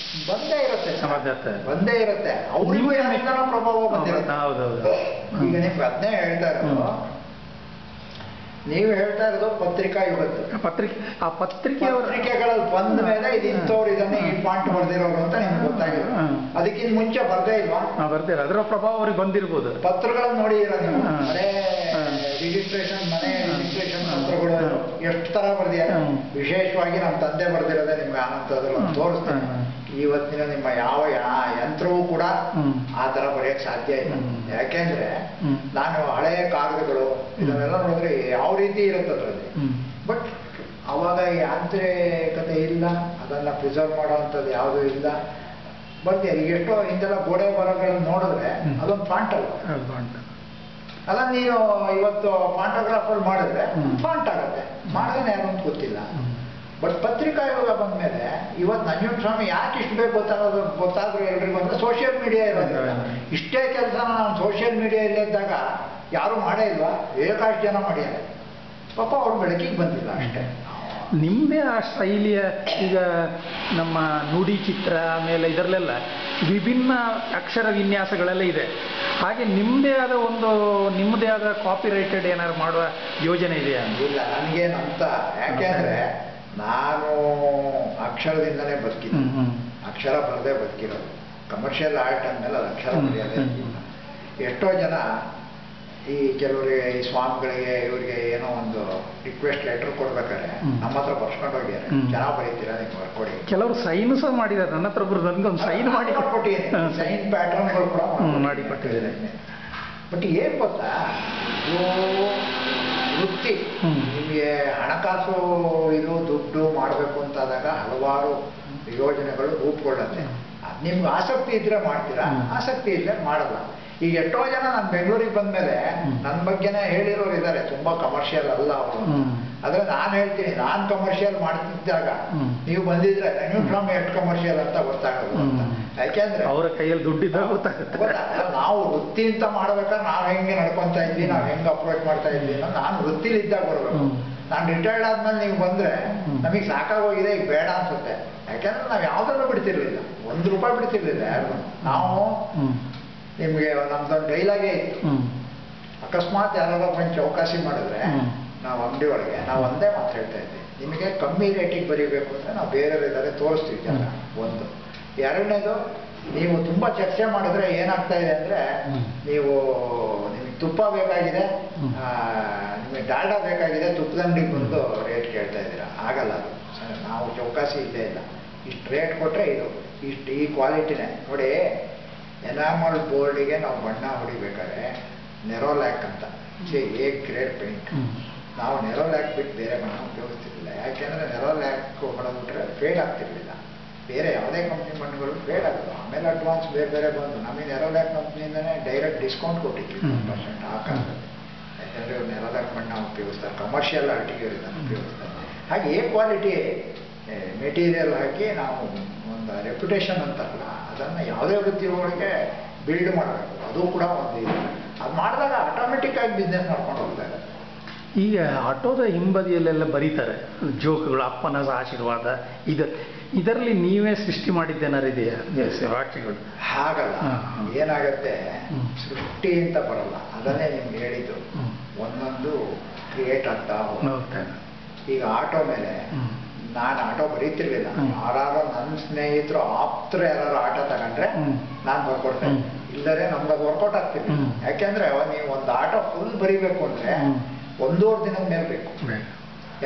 ಬಂದೇ ಇರುತ್ತೆ, ಬಂದೇ ಇರುತ್ತೆ. ಅವ್ರಿಗೂ ಪ್ರಭಾವ ಬಂದಿರುತ್ತೆ. ಹೌದೌದು. ಈಗ ನಿಮ್ಗೆ ಅದನ್ನೇ ಹೇಳ್ತಾ ಇರೋದು, ನೀವು ಹೇಳ್ತಾ ಇರೋದು ಪತ್ರಿಕಾ ಯುಗದ್ದು. ಪತ್ರಿಕೆಗಳಲ್ಲಿ ಬಂದ ಮೇಲೆ ಇದು ಇಂಥವ್ರು ಇದನ್ನೇ ಈ ಪಾಯಿಂಟ್ ಬರ್ದಿರೋರು ಅಂತ ನಿಮ್ಗೆ ಗೊತ್ತಾಗಿರೋ. ಅದಕ್ಕಿಂತ ಮುಂಚೆ ಬರ್ದೇ ಇಲ್ವಾ? ಬರ್ದಿಲ್ಲ, ಅದರ ಪ್ರಭಾವ ಅವ್ರಿಗೆ ಬಂದಿರ್ಬೋದು. ಪತ್ರಗಳನ್ನು ನೋಡಿದಿರ ನೀವು? ಮನೆ ರಿಜಿಸ್ಟ್ರೇಷನ್ ಪತ್ರಗಳು ಎಷ್ಟು ತರ ಬರ್ದಿದ್ದಾರೆ. ವಿಶೇಷವಾಗಿ ನಮ್ಮ ತಂದೆ ಬರ್ದಿರೋದೇ ನಿಮ್ಗೆ ಆನಂತರದಲ್ಲಿ ತೋರಿಸ್ತೇನೆ. ಇವತ್ತಿನ ನಿಮ್ಮ ಯಾವ ಯಂತ್ರವೂ ಕೂಡ ಆ ತರ ಬರೆಯಕ್ಕೆ ಸಾಧ್ಯ ಇಲ್ಲ. ಯಾಕೆಂದ್ರೆ ನಾನು ಹಳೆಯ ಕಾಗದಗಳು ಇದನ್ನೆಲ್ಲ ನೋಡಿದ್ರೆ ಯಾವ ರೀತಿ ಇರುತ್ತೆ ಅದರಲ್ಲಿ. ಬಟ್ ಅವಾಗ ಯಾಂತ್ರಿಕತೆ ಇಲ್ಲ, ಅದನ್ನ ಪ್ರಿಸರ್ವ್ ಮಾಡುವಂಥದ್ದು ಯಾವುದೂ ಇಲ್ಲ. ಬಟ್ ಎಷ್ಟೋ ಹಿಂದೆಲ್ಲ ಗೋಡೆ ಬರಗಳನ್ನು ನೋಡಿದ್ರೆ ಅದೊಂದು ಫಾಂಟ್ ಅಲ್ಲ. ಅಲ್ಲ, ನೀವು ಇವತ್ತು ಫಾಂಟೋಗ್ರಾಫರ್ ಮಾಡಿದ್ರೆ ಫಾಂಟ್ ಆಗುತ್ತೆ, ಮಾಡಿದ್ರೆ ಯಾರು ಅಂತ ಗೊತ್ತಿಲ್ಲ. ಬಟ್ ಪತ್ರಿಕಾ ಯುಗ ಬಂದ್ಮೇಲೆ ಇವತ್ತು ನಂಜುಂಡಸ್ವಾಮಿ ಯಾಕೆ ಇಷ್ಟು ಬೇಕು ಗೊತ್ತಾದ್ರು ಎಲ್ರಿಗೂ ಅಂದ್ರೆ ಸೋಷಿಯಲ್ ಮೀಡಿಯಾ ಇರೋದ್ರಿಂದ. ಇಷ್ಟೇ ಕೆಲಸನ ನಾವು ಸೋಷಿಯಲ್ ಮೀಡಿಯಾ ಇಲ್ಲದಾಗ ಯಾರು ಮಾಡೇ ಇಲ್ವಾ? ಬೇಕಾಷ್ಟು ಜನ ಮಾಡ್ಯಾರೆ, ಪಾಪ ಅವ್ರ ಬೆಳಕಿಗೆ ಬಂದಿಲ್ಲ ಅಷ್ಟೇ. ನಿಮ್ಮದೇ ಆ ಶೈಲಿಯ, ಈಗ ನಮ್ಮ ನುಡಿ ಚಿತ್ರ ಆಮೇಲೆ ಇದರಲ್ಲೆಲ್ಲ ವಿಭಿನ್ನ ಅಕ್ಷರ ವಿನ್ಯಾಸಗಳೆಲ್ಲ ಇದೆ. ಹಾಗೆ ನಿಮ್ಮದೇ ಆದ ಕಾಪಿ ರೈಟೆಡ್ ಏನಾದ್ರು ಮಾಡುವ ಯೋಜನೆ ಇದೆಯಾ? ಇಲ್ಲ, ನನಗೇನಂತ. ಯಾಕೆಂದ್ರೆ ನಾನು ಅಕ್ಷರದಿಂದನೇ ಬದುಕಿದ್ದೆ, ಅಕ್ಷರ ಬರದೇ ಬದುಕಿರೋದು. ಕಮರ್ಷಿಯಲ್ ಆರ್ಟ್ ಅಂದಮೇಲೆ ಅದು ಅಕ್ಷರ ಬರೆಯೋದೇ. ಎಷ್ಟೋ ಜನ ಈ ಕೆಲವರಿಗೆ, ಈ ಸ್ವಾಮಿಗಳಿಗೆ, ಇವರಿಗೆ ಏನೋ ಒಂದು ರಿಕ್ವೆಸ್ಟ್ ಲೆಟರ್ ಕೊಡ್ಬೇಕಾದ್ರೆ ನಮ್ಮ ಹತ್ರ ಬರ್ಸ್ಕೊಂಡು ಹೋಗ್ಯಾರೆ, ಚೆನ್ನಾಗಿ ಬರೀತೀರಾ ನೀವು ಬರ್ಕೊಡಿ. ಕೆಲವರು ಸೈನ್ ಸಹ ಮಾಡಿದ್ದಾರೆ, ನನ್ನ ಹತ್ರ ಒಂದು ಸೈನ್ ಮಾಡಿ ಕೊಟ್ಟಿದ್ದೀನಿ. ಸೈನ್ ಪ್ಯಾಟರ್ನ್ಗಳು ಕೂಡ ಮಾಡಿ ಕೊಟ್ಟಿದ್ದೇನೆ. ಬಟ್ ಏನ್ ಗೊತ್ತಾ, ಇದು ವೃತ್ತಿ. ನಿಮಗೆ ಹಣಕಾಸು ಇದು ದುಡ್ಡು ಮಾಡಬೇಕು ಅಂತಾದಾಗ ಹಲವಾರು ಯೋಜನೆಗಳು ರೂಪುಗೊಳ್ಳುತ್ತೆ. ನಿಮ್ಗೆ ಆಸಕ್ತಿ ಇದ್ರೆ ಮಾಡ್ತೀರಾ, ಆಸಕ್ತಿ ಇದ್ರೆ ಮಾಡಲ್ಲ. ಈಗ ಎಷ್ಟೋ ಜನ ನಾನು ಬೆಂಗಳೂರಿಗೆ ಬಂದ್ಮೇಲೆ ನನ್ನ ಬಗ್ಗೆನೇ ಹೇಳಿರೋರು ಇದ್ದಾರೆ, ತುಂಬಾ ಕಮರ್ಷಿಯಲ್ ಅಲ್ಲ ಅವರು. ಆದ್ರೆ ನಾನು ಹೇಳ್ತೀನಿ, ನಾನ್ ಕಮರ್ಷಿಯಲ್ ಮಾಡ್ತಿದ್ದಾಗ ನೀವು ಬಂದಿದ್ರೆ ನಂಜುಂಡಸ್ವಾಮಿ ಎಷ್ಟು ಕಮರ್ಷಿಯಲ್ ಅಂತ ಗೊತ್ತಾಗೋದು ಅಂತ. ಯಾಕೆಂದ್ರೆ ಅವರ ಕೈಯಲ್ಲಿ ದುಡ್ಡಿದ್ದಾಗ ಗೊತ್ತಾಗುತ್ತೆ. ನಾವು ವೃತ್ತಿ ಅಂತ ಮಾಡ್ಬೇಕಾದ್ರೆ ನಾವ್ ಹೆಂಗೆ ನಡ್ಕೊಂತ ಇದ್ವಿ, ನಾವ್ ಹೆಂಗೆ ಅಪ್ರೋಚ್ ಮಾಡ್ತಾ ಇದ್ವಿ ಅನ್ನೋ ನಾನು ವೃತ್ತಿಲಿದ್ದಾಗ ಬರ್ಬೇಕು. ನಾನು ರಿಟೈರ್ಡ್ ಆದ್ಮೇಲೆ ನೀವು ಬಂದ್ರೆ ನಮಗೆ ಸಾಕಾಗೋಗಿದೆ, ಈಗ ಬೇಡ ಅನ್ಸುತ್ತೆ. ಯಾಕೆಂದ್ರೆ ನಾವು ಯಾವುದನ್ನು ಬಿಡ್ತಿರ್ಲಿಲ್ಲ, ₹1 ಬಿಡ್ತಿರ್ಲಿಲ್ಲ ಯಾರು. ನಾವು ನಿಮಗೆ ನಮ್ದೊಂದು ಡೈಲಾಗೇ ಇತ್ತು, ಅಕಸ್ಮಾತ್ ಯಾರಾದ್ರೂ ಬಂದು ಚೌಕಾಸಿ ಮಾಡಿದ್ರೆ ನಾವು ಅಂಗಡಿ ಒಳಗೆ ನಾವು ಒಂದೇ ಮಾತು ಹೇಳ್ತಾ ಇದ್ವಿ, ನಿಮಗೆ ಕಮ್ಮಿ ರೇಟಿಗೆ ಬರೀಬೇಕು ಅಂದರೆ ನಾವು ಬೇರೆಯವರಿದ್ದಾರೆ ತೋರಿಸ್ತೀವಿ ಜನ. ಒಂದು. ಎರಡನೇದು, ನೀವು ತುಂಬ ಚರ್ಚೆ ಮಾಡಿದ್ರೆ ಏನಾಗ್ತಾ ಇದೆ ಅಂದರೆ, ನಿಮಗೆ ತುಪ್ಪ ಬೇಕಾಗಿದೆ, ನಿಮಗೆ ಡಾಲ್ಡಾ ಬೇಕಾಗಿದೆ, ತುಪ್ಪದ ಅಂಗಡಿಗೆ ಬಂದು ರೇಟ್ ಕೇಳ್ತಾ ಇದ್ದೀರಾ. ಆಗಲ್ಲ ಅದು. ನಾವು ಚೌಕಾಸಿ ಇಲ್ಲೇ ಇಲ್ಲ. ಇಷ್ಟು ರೇಟ್ ಕೊಟ್ಟರೆ ಇಷ್ಟು ಈ ಕ್ವಾಲಿಟಿನೇ ನೋಡಿ. ಎನಾಮಲ್ ಬೋರ್ಡಿಗೆ ನಾವು ಬಣ್ಣ ಹೊಡಿಬೇಕಾದ್ರೆ ನೆರೋಲ್ಯಾಕ್ ಅಂತ ಎ ಗ್ರೇಡ್ ಪೇಂಟ್, ನಾವು ನೆರೋಲ್ಯಾಕ್ ಬಿಟ್ಟು ಬೇರೆ ಬಣ್ಣ ಉಪಯೋಗಿಸ್ತಿರ್ಲಿಲ್ಲ. ಯಾಕೆಂದರೆ ನೆರೋಲ್ಯಾಕ್ ಹೊಡೆದ್ಬಿಟ್ರೆ ಫೇಡ್ ಆಗ್ತಿರ್ಲಿಲ್ಲ. ಬೇರೆ ಯಾವುದೇ ಕಂಪ್ನಿ ಬಣ್ಣಗಳು ಫೇಡ್ ಆಗೋದು. ಆಮೇಲೆ ಅಡ್ವಾನ್ಸ್ ಬೇರೆ ಬೇರೆ ಬಂದು ನಮಗೆ ನೆರೋಲ್ಯಾಕ್ ಕಂಪ್ನಿಯಿಂದನೇ ಡೈರೆಕ್ಟ್ ಡಿಸ್ಕೌಂಟ್ ಕೊಟ್ಟಿದ್ವಿ 10% ಆ ಕಾಲದಲ್ಲಿ. ಯಾಕೆಂದರೆ ಇವ್ರು ನೆರೋಲ್ಯಾಕ್ ಬಣ್ಣ ಉಪಯೋಗಿಸ್ತಾರೆ, ಕಮರ್ಷಿಯಲ್ ಆರ್ಟಿಕಲ್ ಇದನ್ನು ಉಪಯೋಗಿಸ್ತಾರೆ. ಹಾಗೆ ಎ ಕ್ವಾಲಿಟಿ ಮೆಟೀರಿಯಲ್ ಹಾಕಿ ನಾವು ಒಂದು ರೆಪ್ಯುಟೇಷನ್ ಅಂತಾರಲ್ಲ, ಅದನ್ನು ಯಾವುದೇ ವೃತ್ತಿಯೊಳಗೆ ಬಿಲ್ಡ್ ಮಾಡಬೇಕು. ಅದು ಕೂಡ ಒಂದು ಇದು. ಅದು ಮಾಡಿದಾಗ ಆಟೋಮೆಟಿಕ್ ಆಗಿ ಬಿಸ್ನೆಸ್ ಮಾಡ್ಕೊಂಡು ಹೋಗ್ತಾ ಇದೆ. ಈಗ ಆಟೋದ ಹಿಂಬದಿಯಲ್ಲೆಲ್ಲ ಬರೀತಾರೆ ಜೋಕ್ಗಳು, ಅಪ್ಪನ ಆಶೀರ್ವಾದ, ಇದರಲ್ಲಿ ನೀವೇ ಸೃಷ್ಟಿ ಮಾಡಿದ್ದೇನಾರು ಇದೆಯಾ ವಾಕ್ಯಗಳು? ಹಾಗಲ್ಲ, ಏನಾಗತ್ತೆ, ಸೃಷ್ಟಿ ಅಂತ ಬರಲ್ಲ. ಅದನ್ನೇ ನಿಮ್ಗೆ ಹೇಳಿದ್ದು, ಒಂದೊಂದು ಕ್ರಿಯೇಟ್ ಆಗ್ತಾ ಹೋಗ್ತಾನೆ. ಈಗ ಆಟೋ ಮೇಲೆ ನಾನು ಆಟೋ ಬರೀತಿರ್ಲಿಲ್ಲ. ಯಾರು ನನ್ನ ಸ್ನೇಹಿತರು ಆಪ್ತರು ಯಾರು ಆಟೋ ತಗೊಂಡ್ರೆ ನಾನು ಬರ್ಕೊಡ್ತೇನೆ, ಇಲ್ಲದ್ರೆ ನಮ್ಗೆ ಅದು ವರ್ಕೌಟ್ ಆಗ್ತಿಲ್ಲ. ಯಾಕೆಂದ್ರೆ ನೀವು ಒಂದು ಆಟೋ ಫುಲ್ ಬರೀಬೇಕು ಅಂದ್ರೆ 1.5 ದಿನದ ಮೇಲೆ ಬೇಕು.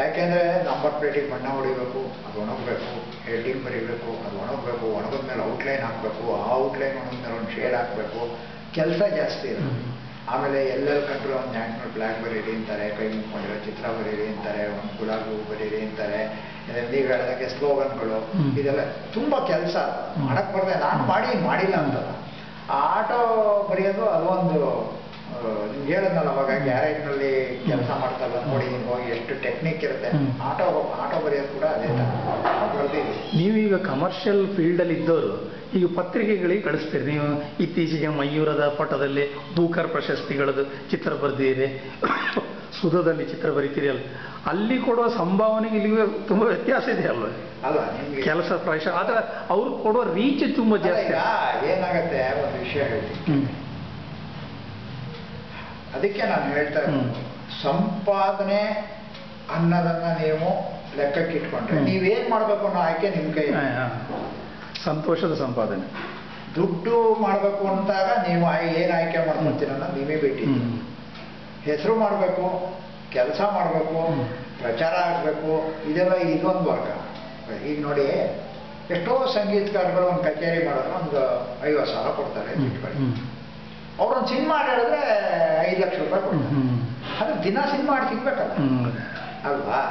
ಯಾಕೆಂದ್ರೆ ನಂಬರ್ ಪ್ಲೇಟಿಗೆ ಬಣ್ಣ ಹೊಡಿಬೇಕು, ಅದು ಒಣಗಬೇಕು, ಹೆಡ್ಡಿಂಗ್ ಬರೀಬೇಕು, ಅದು ಒಣಗಬೇಕು, ಒಣಗಿದ ಮೇಲೆ ಔಟ್ಲೈನ್ ಹಾಕಬೇಕು, ಆ ಔಟ್ಲೈನ್ ಒಣಗಿದ ಮೇಲೆ ಒಂದು ಶೇಡ್ ಹಾಕಬೇಕು, ಕೆಲಸ ಜಾಸ್ತಿ ಇರುತ್ತೆ. ಆಮೇಲೆ ಎಲ್ಲೆಲ್ಲಿ ಕಂಡ್ರು ಒಂದು ನ್ಯಾಷನಲ್ ಫ್ಲಾಗ್ ಬರೀರಿ ಅಂತಾರೆ, ಕೈ ಮುಟ್ಕೊಂಡಿರೋ ಚಿತ್ರ ಬರೀರಿ ಅಂತಾರೆ, ಒಂದು ಗುಲಾಬಿ ಹೂ ಬರೀರಿ ಅಂತಾರೆ, ನೀವು ಹೇಳಿದಾಗೆ ಸ್ಲೋಗನ್ಗಳು, ಇದೆಲ್ಲ ತುಂಬ ಕೆಲಸ ಮಾಡಕ್ ಬರ್ತದೆ. ನಾನು ಮಾಡಿಲ್ಲ ಅಂತಲ್ಲ. ಆ ಆಟೋ ಬರೆಯೋದು ಅದೊಂದು ನಿಮ್ಗೆ ಹೇಳದ್ನಲ್ಲ ಅವಾಗ, ಗ್ಯಾರೇಜ್ನಲ್ಲಿ ಕೆಲಸ ಮಾಡ್ತಾರಲ್ಲ ನೋಡಿ, ಹೋಗಿ ಎಷ್ಟು ಟೆಕ್ನಿಕ್ ಇರುತ್ತೆ. ಆಟೋ ಬರೆಯೋದು ಕೂಡ ಅದೇ ಥರ. ನೀವೀಗ ಕಮರ್ಷಿಯಲ್ ಫೀಲ್ಡಲ್ಲಿ ಇದ್ದವರು ಈಗ ಪತ್ರಿಕೆಗಳಿಗೆ ಕಳಿಸ್ತೀರಿ. ನೀವು ಇತ್ತೀಚೆಗೆ ಮಯೂರದ ಪಟದಲ್ಲಿ ಬೂಕರ್ ಪ್ರಶಸ್ತಿಗಳದ್ದು ಚಿತ್ರ ಬರೆದಿರಿ, ಸುಧದಲ್ಲಿ ಚಿತ್ರ ಬರೀತೀರಿ ಅಲ್ಲ, ಅಲ್ಲಿ ಕೊಡುವ ಸಂಭಾವನೆಗೆ ಇಲ್ಲಿಗೆ ತುಂಬ ವ್ಯತ್ಯಾಸ ಇದೆ ಅಲ್ವ? ಅಲ್ಲ, ಕೆಲಸ ಪ್ರಾಯಶ, ಆದರೆ ಅವ್ರು ಕೊಡುವ ರೀಚ್ ತುಂಬ ಜಾಸ್ತಿ. ಏನಾಗತ್ತೆ, ಒಂದು ವಿಷಯ ಹೇಳ್ತೀನಿ, ಅದಕ್ಕೆ ನಾನು ಹೇಳ್ತಾ ಇದ್ದೀನಿ, ಸಂಪಾದನೆ ಅನ್ನೋದನ್ನ ನೀವು ಲೆಕ್ಕಕ್ಕೆ ಇಟ್ಕೊಂಡ್ರೆ ನೀವೇನ್ ಮಾಡ್ಬೇಕು ಅನ್ನೋ ಆಯ್ಕೆ ನಿಮ್ ಕೈ. ಸಂತೋಷದ ಸಂಪಾದನೆ, ದುಡ್ಡು ಮಾಡ್ಬೇಕು ಅಂತಾಗ ನೀವು ಏನ್ ಆಯ್ಕೆ ಮಾಡ್ಕೊಂತೀರ ಅನ್ನೋದು ನೀವೇ ಬಿಟ್ಟು. ಹೆಸರು ಮಾಡಬೇಕು, ಕೆಲಸ ಮಾಡಬೇಕು, ಪ್ರಚಾರ ಆಗಬೇಕು, ಇದೆಲ್ಲ ಇದೊಂದು ವರ್ಗ. ಈಗ ನೋಡಿ, ಎಷ್ಟೋ ಸಂಗೀತಗಾರಗಳು ಒಂದು ಕಚೇರಿ ಮಾಡಿದ್ರೆ ಒಂದು 50,000 ಕೊಡ್ತಾರೆ. ಅವ್ರೊಂದು ಸಿನಿಮಾ ಹೇಳಿದ್ರೆ 5 ಲಕ್ಷ ರೂಪಾಯಿ ಕೊಡ್ತಾರೆ. ಅದು ದಿನ ಸಿನಿಮಾ ಆಡಿ ಸಿಗ್ಬೇಕಲ್ಲ ಅಲ್ವಾ?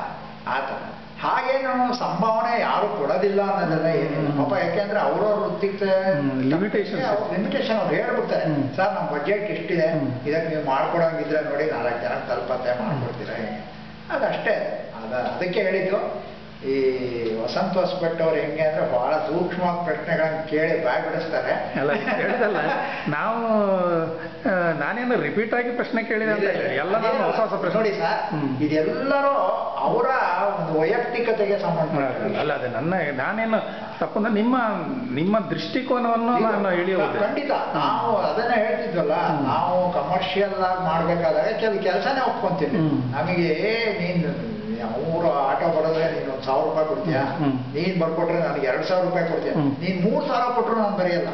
ಆ ಥರ. ಹಾಗೇನು ಸಂಭಾವನೆ ಯಾರು ಕೊಡೋದಿಲ್ಲ ಅನ್ನೋದೆಲ್ಲ ಏನಿಲ್ಲ ಪಾಪ. ಯಾಕೆಂದ್ರೆ ಅವ್ರವ್ರ ವೃತ್ತಿಗೆ ಲಿಮಿಟೇಷನ್ ಅವ್ರು ಹೇಳ್ಬಿಡ್ತಾರೆ, ಸರ್ ನಮ್ಮ ಬಜೆಟ್ ಇಷ್ಟಿದೆ, ಇದಕ್ಕೆ ನೀವು ಮಾಡ್ಕೊಡೋಂಗಿದ್ರೆ ನೋಡಿ 4 ಜನಕ್ಕೆ ತಲುಪತ್ತೆ ಮಾಡ್ಕೊಡ್ತೀರಾ, ಅದಷ್ಟೇ. ಅದಕ್ಕೆ ಹೇಳಿದ್ದು, ಈ ವಸಂತ ಹೊಸಭಟ್ ಅವ್ರು ಹೆಂಗೆ ಅಂದ್ರೆ ಬಹಳ ಸೂಕ್ಷ್ಮವಾಗಿ ಪ್ರಶ್ನೆಗಳನ್ನ ಕೇಳಿ ಬಾಯ್ ಬಿಡಿಸ್ತಾರೆ. ಹೇಳಿದಲ್ಲ, ನಾನೇನು ರಿಪೀಟ್ ಆಗಿ ಪ್ರಶ್ನೆ ಕೇಳಿದೆ ಅಂತ ಎಲ್ಲ ಹೊಸ ಹೊಸ ಪ್ರಶ್ನೆ. ನೋಡಿ ಸರ್, ಇದೆಲ್ಲರೂ ಅವರ ಒಂದು ವೈಯಕ್ತಿಕತೆಗೆ ಸಂಬಂಧ ಅಲ್ಲ. ಅದೇ ನಾನೇನು ತಪ್ಪಂದ್ರೆ ನಿಮ್ಮ ದೃಷ್ಟಿಕೋನವನ್ನು ನಾನು ಹೇಳಿಯೋದು. ಖಂಡಿತ ನಾವು ಅದನ್ನ ಹೇಳ್ತಿದ್ವಲ್ಲ, ನಾವು ಕಮರ್ಷಿಯಲ್ ಆಗಿ ಮಾಡ್ಬೇಕಾದಾಗ ಕೆಲಸನೇ ಒಪ್ಕೊಂತೀವಿ. ನಮಗೆ ಅವರು ಆಟೋ ಬರೋದ್ರೆ ನೀನು 1,000 ರೂಪಾಯಿ ಕೊಡ್ತೀಯಾ, ನೀನ್ ಬರ್ಕೊಟ್ರೆ ನನಗೆ 2,000 ರೂಪಾಯಿ ಕೊಡ್ತೀಯ, ನೀನ್ 3,000 ಕೊಟ್ಟರು ನಾನು ಬರೆಯಲ್ಲ.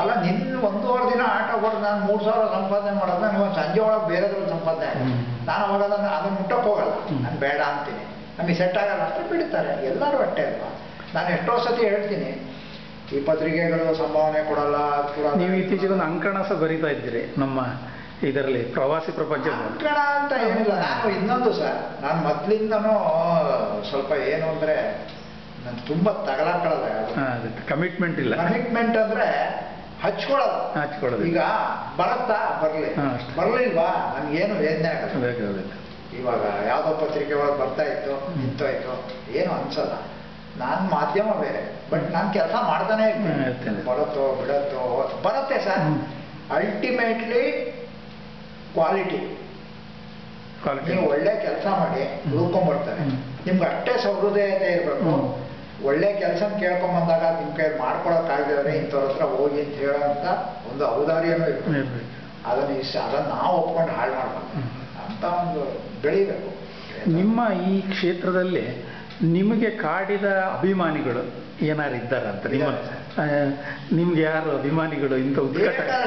ಅಲ್ಲ, ನಿನ್ನ 1.5 ದಿನ ಆಟೋ ಬರೋದು ನಾನು 3,000 ಸಂಪಾದನೆ ಮಾಡೋದು, ನೀವು ಸಂಜೆ ಒಳಗೆ ಬೇರೆದ್ರಲ್ಲಿ ಸಂಪಾದನೆ ಆಗುತ್ತೆ. ನಾನು ಅವಾಗ ಅದನ್ನು ಮುಟ್ಟಕ್ಕೆ ಹೋಗಲ್ಲ, ನಾನು ಬೇಡ ಅಂತೀನಿ. ನಮಗೆ ಸೆಟ್ ಆಗಲ್ಲ ಅಷ್ಟೇ ಬಿಡ್ತಾರೆ. ಎಲ್ಲರೂ ಅಷ್ಟೇ ಅಲ್ವಾ? ನಾನು ಎಷ್ಟೋ ಸತಿ ಹೇಳ್ತೀನಿ, ಈ ಪತ್ರಿಕೆಗಳು ಸಂಭಾವನೆ ಕೊಡಲ್ಲ. ನೀವು ಇತ್ತೀಚೆಗೆ ಒಂದು ಅಂಕಣ ಸಹ ಬರೀತಾ ಇದ್ದೀರಿ ನಮ್ಮ ಇದರಲ್ಲಿ, ಪ್ರವಾಸಿ ಪ್ರಪಂಚ. ಅಂಕಣ ಅಂತ ಏನಿಲ್ಲ. ನಾನು ಇನ್ನೊಂದು ಸರ್, ನಾನು ಮೊದಲಿಂದನೂ ಸ್ವಲ್ಪ ಏನು ಅಂದ್ರೆ ನಾನು ತುಂಬ ತಗಲಾಕೊಳ್ಳೋದು, ಕಮಿಟ್ಮೆಂಟ್ ಇಲ್ಲ. ಕಮಿಟ್ಮೆಂಟ್ ಅಂದ್ರೆ ಹಚ್ಕೊಳ್ಳೋದು. ಈಗ ಬರತ್ತಾ ಬರ್ಲಿಲ್ವಾ ನನ್ಗೇನು ವೇದನೆ ಆಗಲ್ಲ. ಇವಾಗ ಯಾವುದೋ ಪತ್ರಿಕೆ ಒಳಗೆ ಬರ್ತಾ ಇತ್ತು, ನಿಂತೋಯ್ತು, ಏನು ಅನ್ಸಲ್ಲ. ನಾನು ಮಾಧ್ಯಮ ಬೇರೆ, ಬಟ್ ನಾನು ಕೆಲಸ ಮಾಡ್ತಾನೆ ಇರ್ತೀನಿ. ಬರುತ್ತೋ ಬಿಡತ್ತೋ ಬರುತ್ತೆ ಸರ್. Ultimately quality. ನೀವು ಒಳ್ಳೆ ಕೆಲಸ ಮಾಡಿ ಹುಡ್ಕೊಂಡ್ಬರ್ತಾರೆ. ನಿಮ್ಗೆ ಅಷ್ಟೇ ಸಹೃದಯತೆ ಇರಬೇಕು. ಒಳ್ಳೆ ಕೆಲಸ ಕೇಳ್ಕೊಂಬಂದಾಗ ನಿಮ್ಮ ಕೈ ಮಾಡ್ಕೊಳಕ್ಕಾಗದಿದ್ರೆ ಇಂಥವ್ರ ಹತ್ರ ಹೋಗಿ ಅಂತ ಹೇಳೋಂಥ ಒಂದು ಔದಾರ್ಯನೂ ಇರ್ತದೆ. ಅದನ್ನು ನಾವು ಒಪ್ಕೊಂಡು ಹಾಳು ಮಾಡ್ಬೇಕು ಅಂತ ಒಂದು ಬೆಳಿಬೇಕು. ನಿಮ್ಮ ಈ ಕ್ಷೇತ್ರದಲ್ಲಿ ನಿಮಗೆ ಕಾಡಿದ ಅಭಿಮಾನಿಗಳು ಏನಾರು ಇದ್ದಾರಂತ? ನಿಮ್ಗೆ ಯಾರು ಅಭಿಮಾನಿಗಳು ಇಂಥ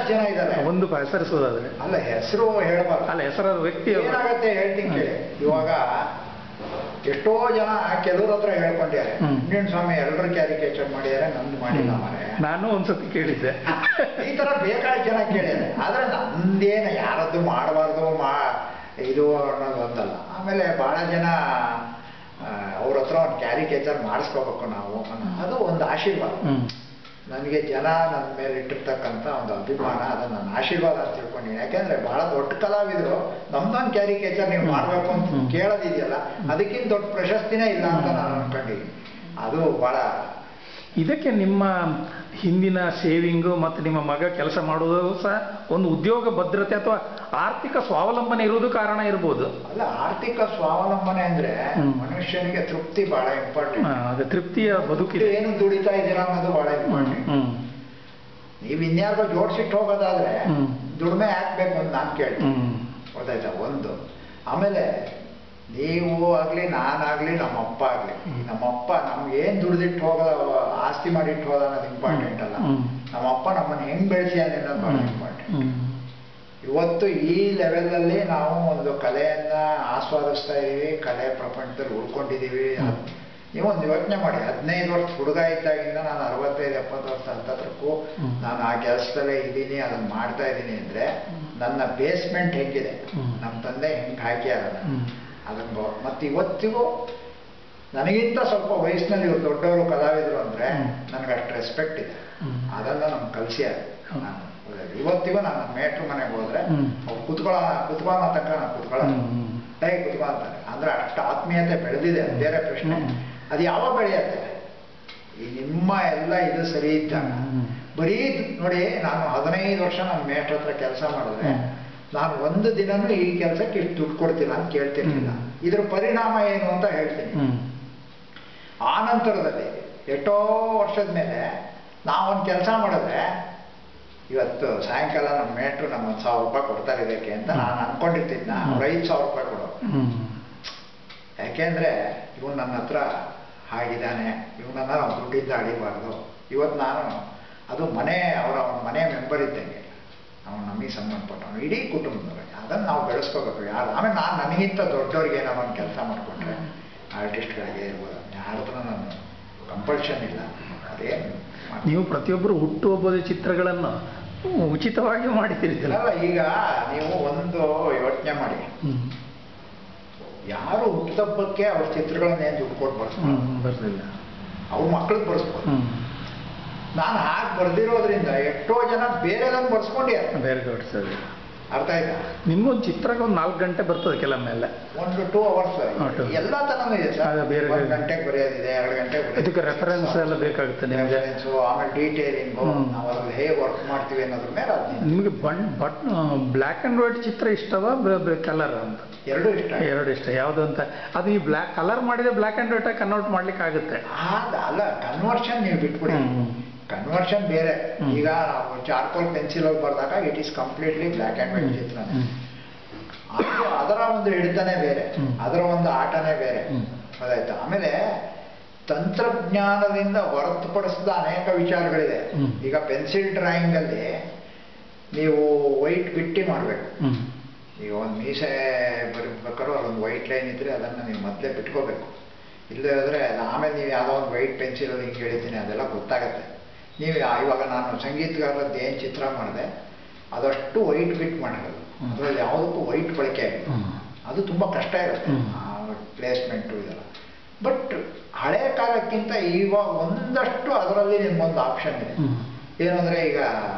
ಜನ ಇದ್ದಾರೆ? ಒಂದು ಹೆಸರಿಸೋದಾದ್ರೆ ಅಲ್ಲ, ಹೆಸರು ಹೇಳಬಾರ್ದು. ಅಲ್ಲ, ಹೆಸರಾದ ವ್ಯಕ್ತಿ ಏನಾಗತ್ತೆ ಹೇಳ್ತೀನಿ ಕೇಳಿ. ಇವಾಗ ಎಷ್ಟೋ ಜನ ಕೆಲವ್ರ ಹತ್ರ ಹೇಳ್ಕೊಂಡಿದ್ದಾರೆ, ಇಂಡಿಯನ್ ಸ್ವಾಮಿ ಎಲ್ಲರೂ ಕ್ಯಾರಿಕೇಚರ್ ಮಾಡಿದ್ದಾರೆ, ನಂದು ಮಾಡಿಲ್ಲ ಮಾರೆ. ನಾನು ಒಂದ್ಸತಿ ಕೇಳಿದ್ದೆ ಈ ತರ ಬೇಕಾದ ಜನ ಕೇಳಿದ್ದಾರೆ. ಆದ್ರೆ ನಂದೇನು ಯಾರದ್ದು ಮಾಡಬಾರ್ದು ಇದು ಅನ್ನೋದು ಒಂದಲ್ಲ. ಆಮೇಲೆ ಬಹಳ ಜನ ಅವ್ರ ಹತ್ರ ಒಂದು ಕ್ಯಾರಿಕೇಚರ್ ಮಾಡಿಸ್ಕೋಬೇಕು ನಾವು, ಅದು ಒಂದು ಆಶೀರ್ವಾದ. ನನಗೆ ಜನ ನನ್ನ ಮೇಲೆ ಇಟ್ಟಿರ್ತಕ್ಕಂಥ ಒಂದು ಅಭಿಮಾನ, ಅದು ನನ್ನ ಆಶೀರ್ವಾದ ಅಂತ ತಿಳ್ಕೊಂಡಿದ್ದೀನಿ. ಯಾಕೆಂದ್ರೆ ಬಹಳ ದೊಡ್ಡ ಕಲಾವಿದರು ನಮ್ದೊಂದು ಕ್ಯಾರಿಕೇಚರ್ ನೀವು ಮಾಡಬೇಕು ಅಂತ ಕೇಳೋದಿದೆಯಲ್ಲ, ಅದಕ್ಕಿಂತ ದೊಡ್ಡ ಪ್ರಶಸ್ತಿನೇ ಇಲ್ಲ ಅಂತ ನಾನು ಅನ್ಕೊಂಡಿದ್ದೀನಿ. ಅದು ಬಹಳ ಇದಕ್ಕೆ ನಿಮ್ಮ ಹಿಂದಿನ ಸೇವಿಂಗು ಮತ್ತು ನಿಮ್ಮ ಮಗ ಕೆಲಸ ಮಾಡೋದು ಸಹ ಒಂದು ಉದ್ಯೋಗ ಭದ್ರತೆ ಅಥವಾ ಆರ್ಥಿಕ ಸ್ವಾವಲಂಬನೆ ಇರುವುದು ಕಾರಣ ಇರ್ಬೋದು. ಅಲ್ಲ, ಆರ್ಥಿಕ ಸ್ವಾವಲಂಬನೆ ಅಂದ್ರೆ ಮನುಷ್ಯನಿಗೆ ತೃಪ್ತಿ ಬಹಳ ಇಂಪಾರ್ಟೆಂಟ್. ಅದು ತೃಪ್ತಿಯ ಬದುಕಿದೆ. ಏನು ದುಡಿತಾ ಇದ್ದೀರಾ ಅನ್ನೋದು ಬಹಳ ಇಂಪಾರ್ಟೆಂಟ್. ನೀವು ಇನ್ಯಾರಿಗೋ ಜೋಡಿಸಿಟ್ಟು ಹೋಗೋದಾದ್ರೆ ದುಡಿಮೆ ಹಾಕ್ಬೇಕು ಅಂತ ನಾನು ಕೇಳ್ತೀನಿ. ಗೊತ್ತಾಯ್ತಾ? ಒಂದು. ಆಮೇಲೆ ನೀವು ಆಗ್ಲಿ ನಾನಾಗ್ಲಿ ನಮ್ಮಪ್ಪ ಆಗ್ಲಿ, ನಮ್ಮಪ್ಪ ನಮ್ಗೆ ಏನ್ ದುಡ್ದಿಟ್ಟು ಹೋಗೋದ ಆಸ್ತಿ ಮಾಡಿಟ್ಟು ಹೋದ ಅನ್ನೋದು ಇಂಪಾರ್ಟೆಂಟ್ ಅಲ್ಲ. ನಮ್ಮಪ್ಪ ನಮ್ಮನ್ನು ಹೆಂಗ್ ಬೆಳೆಸಿಯಾನೆ ಅನ್ನೋದು ಬಹಳ ಇಂಪಾರ್ಟೆಂಟ್. ಇವತ್ತು ಈ ಲೆವೆಲಲ್ಲಿ ನಾವು ಒಂದು ಕಲೆಯನ್ನ ಆಸ್ವಾದಿಸ್ತಾ ಇದೀವಿ, ಕಲೆ ಪ್ರಪಂಚದಲ್ಲಿ ಉಳ್ಕೊಂಡಿದೀವಿ. ನೀವೊಂದು ಯೋಚನೆ ಮಾಡಿ, 15 ವರ್ಷ ಹುಡುಗ ಇದ್ದಾಗಿಂದ ನಾನು 65-70 ವರ್ಷ ಹತ್ತತ್ರಕ್ಕೂ ನಾನು ಆ ಕೆಲಸದಲ್ಲೇ ಇದ್ದೀನಿ, ಅದನ್ನ ಮಾಡ್ತಾ ಇದ್ದೀನಿ ಅಂದ್ರೆ ನನ್ನ ಬೇಸ್ಮೆಂಟ್ ಹೆಂಗಿದೆ, ನಮ್ಮ ತಂದೆ ಹೆಂಗ್ ಹಾಕ್ಯಾರ ಅದನ್ನು. ಮತ್ತೆ ಇವತ್ತಿಗೂ ನನಗಿಂತ ಸ್ವಲ್ಪ ವಯಸ್ಸಿನಲ್ಲಿ ಇವ್ರು ದೊಡ್ಡವರು ಕಲಾವಿದರು ಅಂದ್ರೆ ನನಗೆ ಅಷ್ಟು ರೆಸ್ಪೆಕ್ಟ್ ಇದೆ. ಅದನ್ನ ನಮ್ಗೆ ಕಲಿಸ್ಯಾರ. ಇವತ್ತಿಗೂ ನಾನು ಮೇಟ್ರು ಮನೆಗೆ ಹೋದ್ರೆ ಅವ್ರು ಕುತ್ಕೊಳ್ಳೋ ತನಕ ನಾನು ಕುತ್ಕೊಳ್ಳೋಣ ಅಂತಾರೆ. ಅಂದ್ರೆ ಅಷ್ಟು ಆತ್ಮೀಯತೆ ಬೆಳೆದಿದೆ, ಬೇರೆ ಪ್ರಶ್ನೆ. ಅದು ಯಾವಾಗ ಬೆಳೆಯತ್ತೆ? ಈ ನಿಮ್ಮ ಎಲ್ಲ ಇದು ಸರಿ ಇದ್ದಾಗ. ಬರೀ ನೋಡಿ, ನಾನು 15 ವರ್ಷ ನನ್ನ ಮೇಟ್ರ ಹತ್ರ ಕೆಲಸ ಮಾಡಿದ್ರೆ ನಾನು ಒಂದು ದಿನನೂ ಈ ಕೆಲಸಕ್ಕೆ ಇಷ್ಟು ದುಡ್ಡು ಕೊಡ್ತೀನಿ ಅಂತ ಕೇಳ್ತಿರ್ಲಿಲ್ಲ. ಇದ್ರ ಪರಿಣಾಮ ಏನು ಅಂತ ಹೇಳ್ತೀನಿ. ಆ ನಂತರದಲ್ಲಿ ಎಷ್ಟೋ ವರ್ಷದ ಮೇಲೆ ನಾವೊಂದು ಕೆಲಸ ಮಾಡಿದ್ರೆ, ಇವತ್ತು ಸಾಯಂಕಾಲ ನಮ್ಮ ಮೇಟ್ರು ನಮ್ಮ 1,000 ರೂಪಾಯಿ ಕೊಡ್ತಾರೆ ಇದಕ್ಕೆ ಅಂತ ನಾನು ಅನ್ಕೊಂಡಿರ್ತಿದ್ನ, ಅವ್ರು 5,000 ರೂಪಾಯಿ ಕೊಡೋ. ಯಾಕೆಂದ್ರೆ ಇವನು ನನ್ನ ಹತ್ರ ಹಾಗಿದ್ದಾನೆ, ಇವನನ್ನ ನಾವು ದುಡ್ಡಿಂದ ಅಳಿಬಾರ್ದು. ಇವತ್ತು ನಾನು ಅದು ಅವರ ಮನೆ ಮೆಂಬರ್ ಇದ್ದಂಗೆ, ಅವನು ನಮಗೆ ಸಂಬಂಧಪಟ್ಟವನು, ಇಡೀ ಕುಟುಂಬದವ್ರಿಗೆ. ಅದನ್ನು ನಾವು ಬೆಳೆಸ್ಕೋಬೇಕು. ಯಾರು ಆಮೇಲೆ ನಾನು ನನಗಿಂತ ದೊಡ್ಡವ್ರಿಗೆ ಏನೋ ಒಂದು ಕೆಲಸ ಮಾಡಿಕೊಂಡ್ರೆ, ಆರ್ಟಿಸ್ಟ್ಗಳಿಗೆ ಇರ್ಬೋದು, ಯಾರ ಹತ್ರ ನಾನು ಕಂಪಲ್ಷನ್ ಇಲ್ಲ. ಅದೇನು ನೀವು ಪ್ರತಿಯೊಬ್ಬರು ಹುಟ್ಟುಹಬ್ಬದ ಚಿತ್ರಗಳನ್ನು ಉಚಿತವಾಗಿ ಮಾಡಿತಿರ್ತೀರಲ್ಲ. ಈಗ ನೀವು ಒಂದು ಯೋಚನೆ ಮಾಡಿ, ಯಾರು ಹುಟ್ಟುಹಬ್ಬಕ್ಕೆ ಅವ್ರ ಚಿತ್ರಗಳನ್ನೇನು ದುಡ್ಡು ಕೊಟ್ಟು ಬರ್ತಿಲ್ಲ, ಅವ್ರ ಮಕ್ಳಿಗೆ ಬರ್ಸ್ಬೋದು. ನಾನು ಹಾಗೆ ಬರ್ದಿರೋದ್ರಿಂದ ಎಷ್ಟೋ ಜನ ಬೇರೆದನ್ನು ಬರ್ಸ್ಕೊಂಡಿದ್ದಾರೆ. ಬೇರೆ ದೊಡ್ಡ ಅರ್ಥ ಆಯ್ತಾ? ನಿಮ್ಗೊಂದು ಚಿತ್ರಕ್ಕೆ ಒಂದು 4 ಗಂಟೆ ಬರ್ತದೆ ಕೆಲವೊಮ್ಮೆಲ್ಲ, 1-2 ಅವರ್ಸ್ ಎಲ್ಲ ತನೂ ಇದೆ ಸರ್. ಬೇರೆ 1 ಗಂಟೆಗೆ ಬರೆಯೋದಿದೆ, 2 ಗಂಟೆಗೆ. ಇದಕ್ಕೆ ರೆಫರೆನ್ಸ್ ಎಲ್ಲ ಬೇಕಾಗುತ್ತೆ ನಿಮಗೆ. ಆಮೇಲೆ ಡೀಟೇಲಿಂಗು, ನಾವು ಅದ್ರಲ್ಲಿ ಹೇಗೆ ವರ್ಕ್ ಮಾಡ್ತೀವಿ ಅನ್ನೋದ್ರ ಮೇಲೆ ಅದು. ನಿಮಗೆ ಬ್ಲ್ಯಾಕ್ ಆ್ಯಂಡ್ ವೈಟ್ ಚಿತ್ರ ಇಷ್ಟವಾ ಕಲರ್ ಅಂತ? ಎರಡು ಇಷ್ಟ. ಯಾವುದು ಅಂತ? ಅದು ಈ ಕಲರ್ ಮಾಡಿದ್ರೆ ಬ್ಲ್ಯಾಕ್ ಆ್ಯಂಡ್ ವೈಟ್ ಕನ್ವರ್ಟ್ ಮಾಡ್ಲಿಕ್ಕೆ ಆಗುತ್ತೆ. ಅಲ್ಲ, ಕನ್ವರ್ಷನ್ ನೀವು ಬಿಟ್ಬಿಡಿ. ಕನ್ವರ್ಷನ್ ಬೇರೆ. ಈಗ ನಾವು ಚಾರ್ಕೋಲ್ ಪೆನ್ಸಿಲ್ ಅಲ್ಲಿ ಬರೆದಾಗ it is completely black and white ಚಿತ್ರ. ಅದರ ಒಂದು ಹಿಡಿತನೇ ಬೇರೆ, ಅದರ ಒಂದು ಆಟನೇ ಬೇರೆ. ಅದಾಯ್ತಾ? ಆಮೇಲೆ ತಂತ್ರಜ್ಞಾನದಿಂದ ಹೊರತುಪಡಿಸಿದ ಅನೇಕ ವಿಚಾರಗಳಿದೆ. ಈಗ ಪೆನ್ಸಿಲ್ ಡ್ರಾಯಿಂಗ್ ಅಲ್ಲಿ ನೀವು ವೈಟ್ ಬಿಟ್ಟಿ ಮಾಡಬೇಕು. ಈಗ ಒಂದು ಮೀಸೆ ಬರೀಬೇಕಾದ್ರೂ ಅದೊಂದು ವೈಟ್ ಲೈನ್ ಇದ್ರೆ ಅದನ್ನು ನೀವು ಮೊದಲೇ ಬಿಟ್ಕೋಬೇಕು. ಇಲ್ಲದೇ ಹೋದರೆ ಆಮೇಲೆ ನೀವು ಯಾವುದೋ ಒಂದು ವೈಟ್ ಪೆನ್ಸಿಲಲ್ಲಿ ಹಿಂಗೆ ಹೇಳಿದ್ದೀನಿ, ಅದೆಲ್ಲ ಗೊತ್ತಾಗುತ್ತೆ. ನೀವು ಇವಾಗ ನಾನು ಸಂಗೀತಗಾರದ್ದು ಏನು ಚಿತ್ರ ಮಾಡಿದೆ ಅದಷ್ಟು ವೈಟ್ ಬಿಟ್ ಮಾಡಿರೋದು, ಅದರಲ್ಲಿ ಯಾವುದಕ್ಕೂ ವೈಟ್ ಬಳಕೆ ಆಗಿದೆ. ಅದು ತುಂಬ ಕಷ್ಟ ಇರುತ್ತೆ, ಪ್ಲೇಸ್ಮೆಂಟು ಇದೆಲ್ಲ. ಬಟ್ ಹಳೆ ಕಾಲಕ್ಕಿಂತ ಇವಾಗ ಒಂದಷ್ಟು ಅದರಲ್ಲಿ ನಿಮ್ಗೊಂದು ಆಪ್ಷನ್ ಇದೆ. ಏನಂದರೆ ಈಗ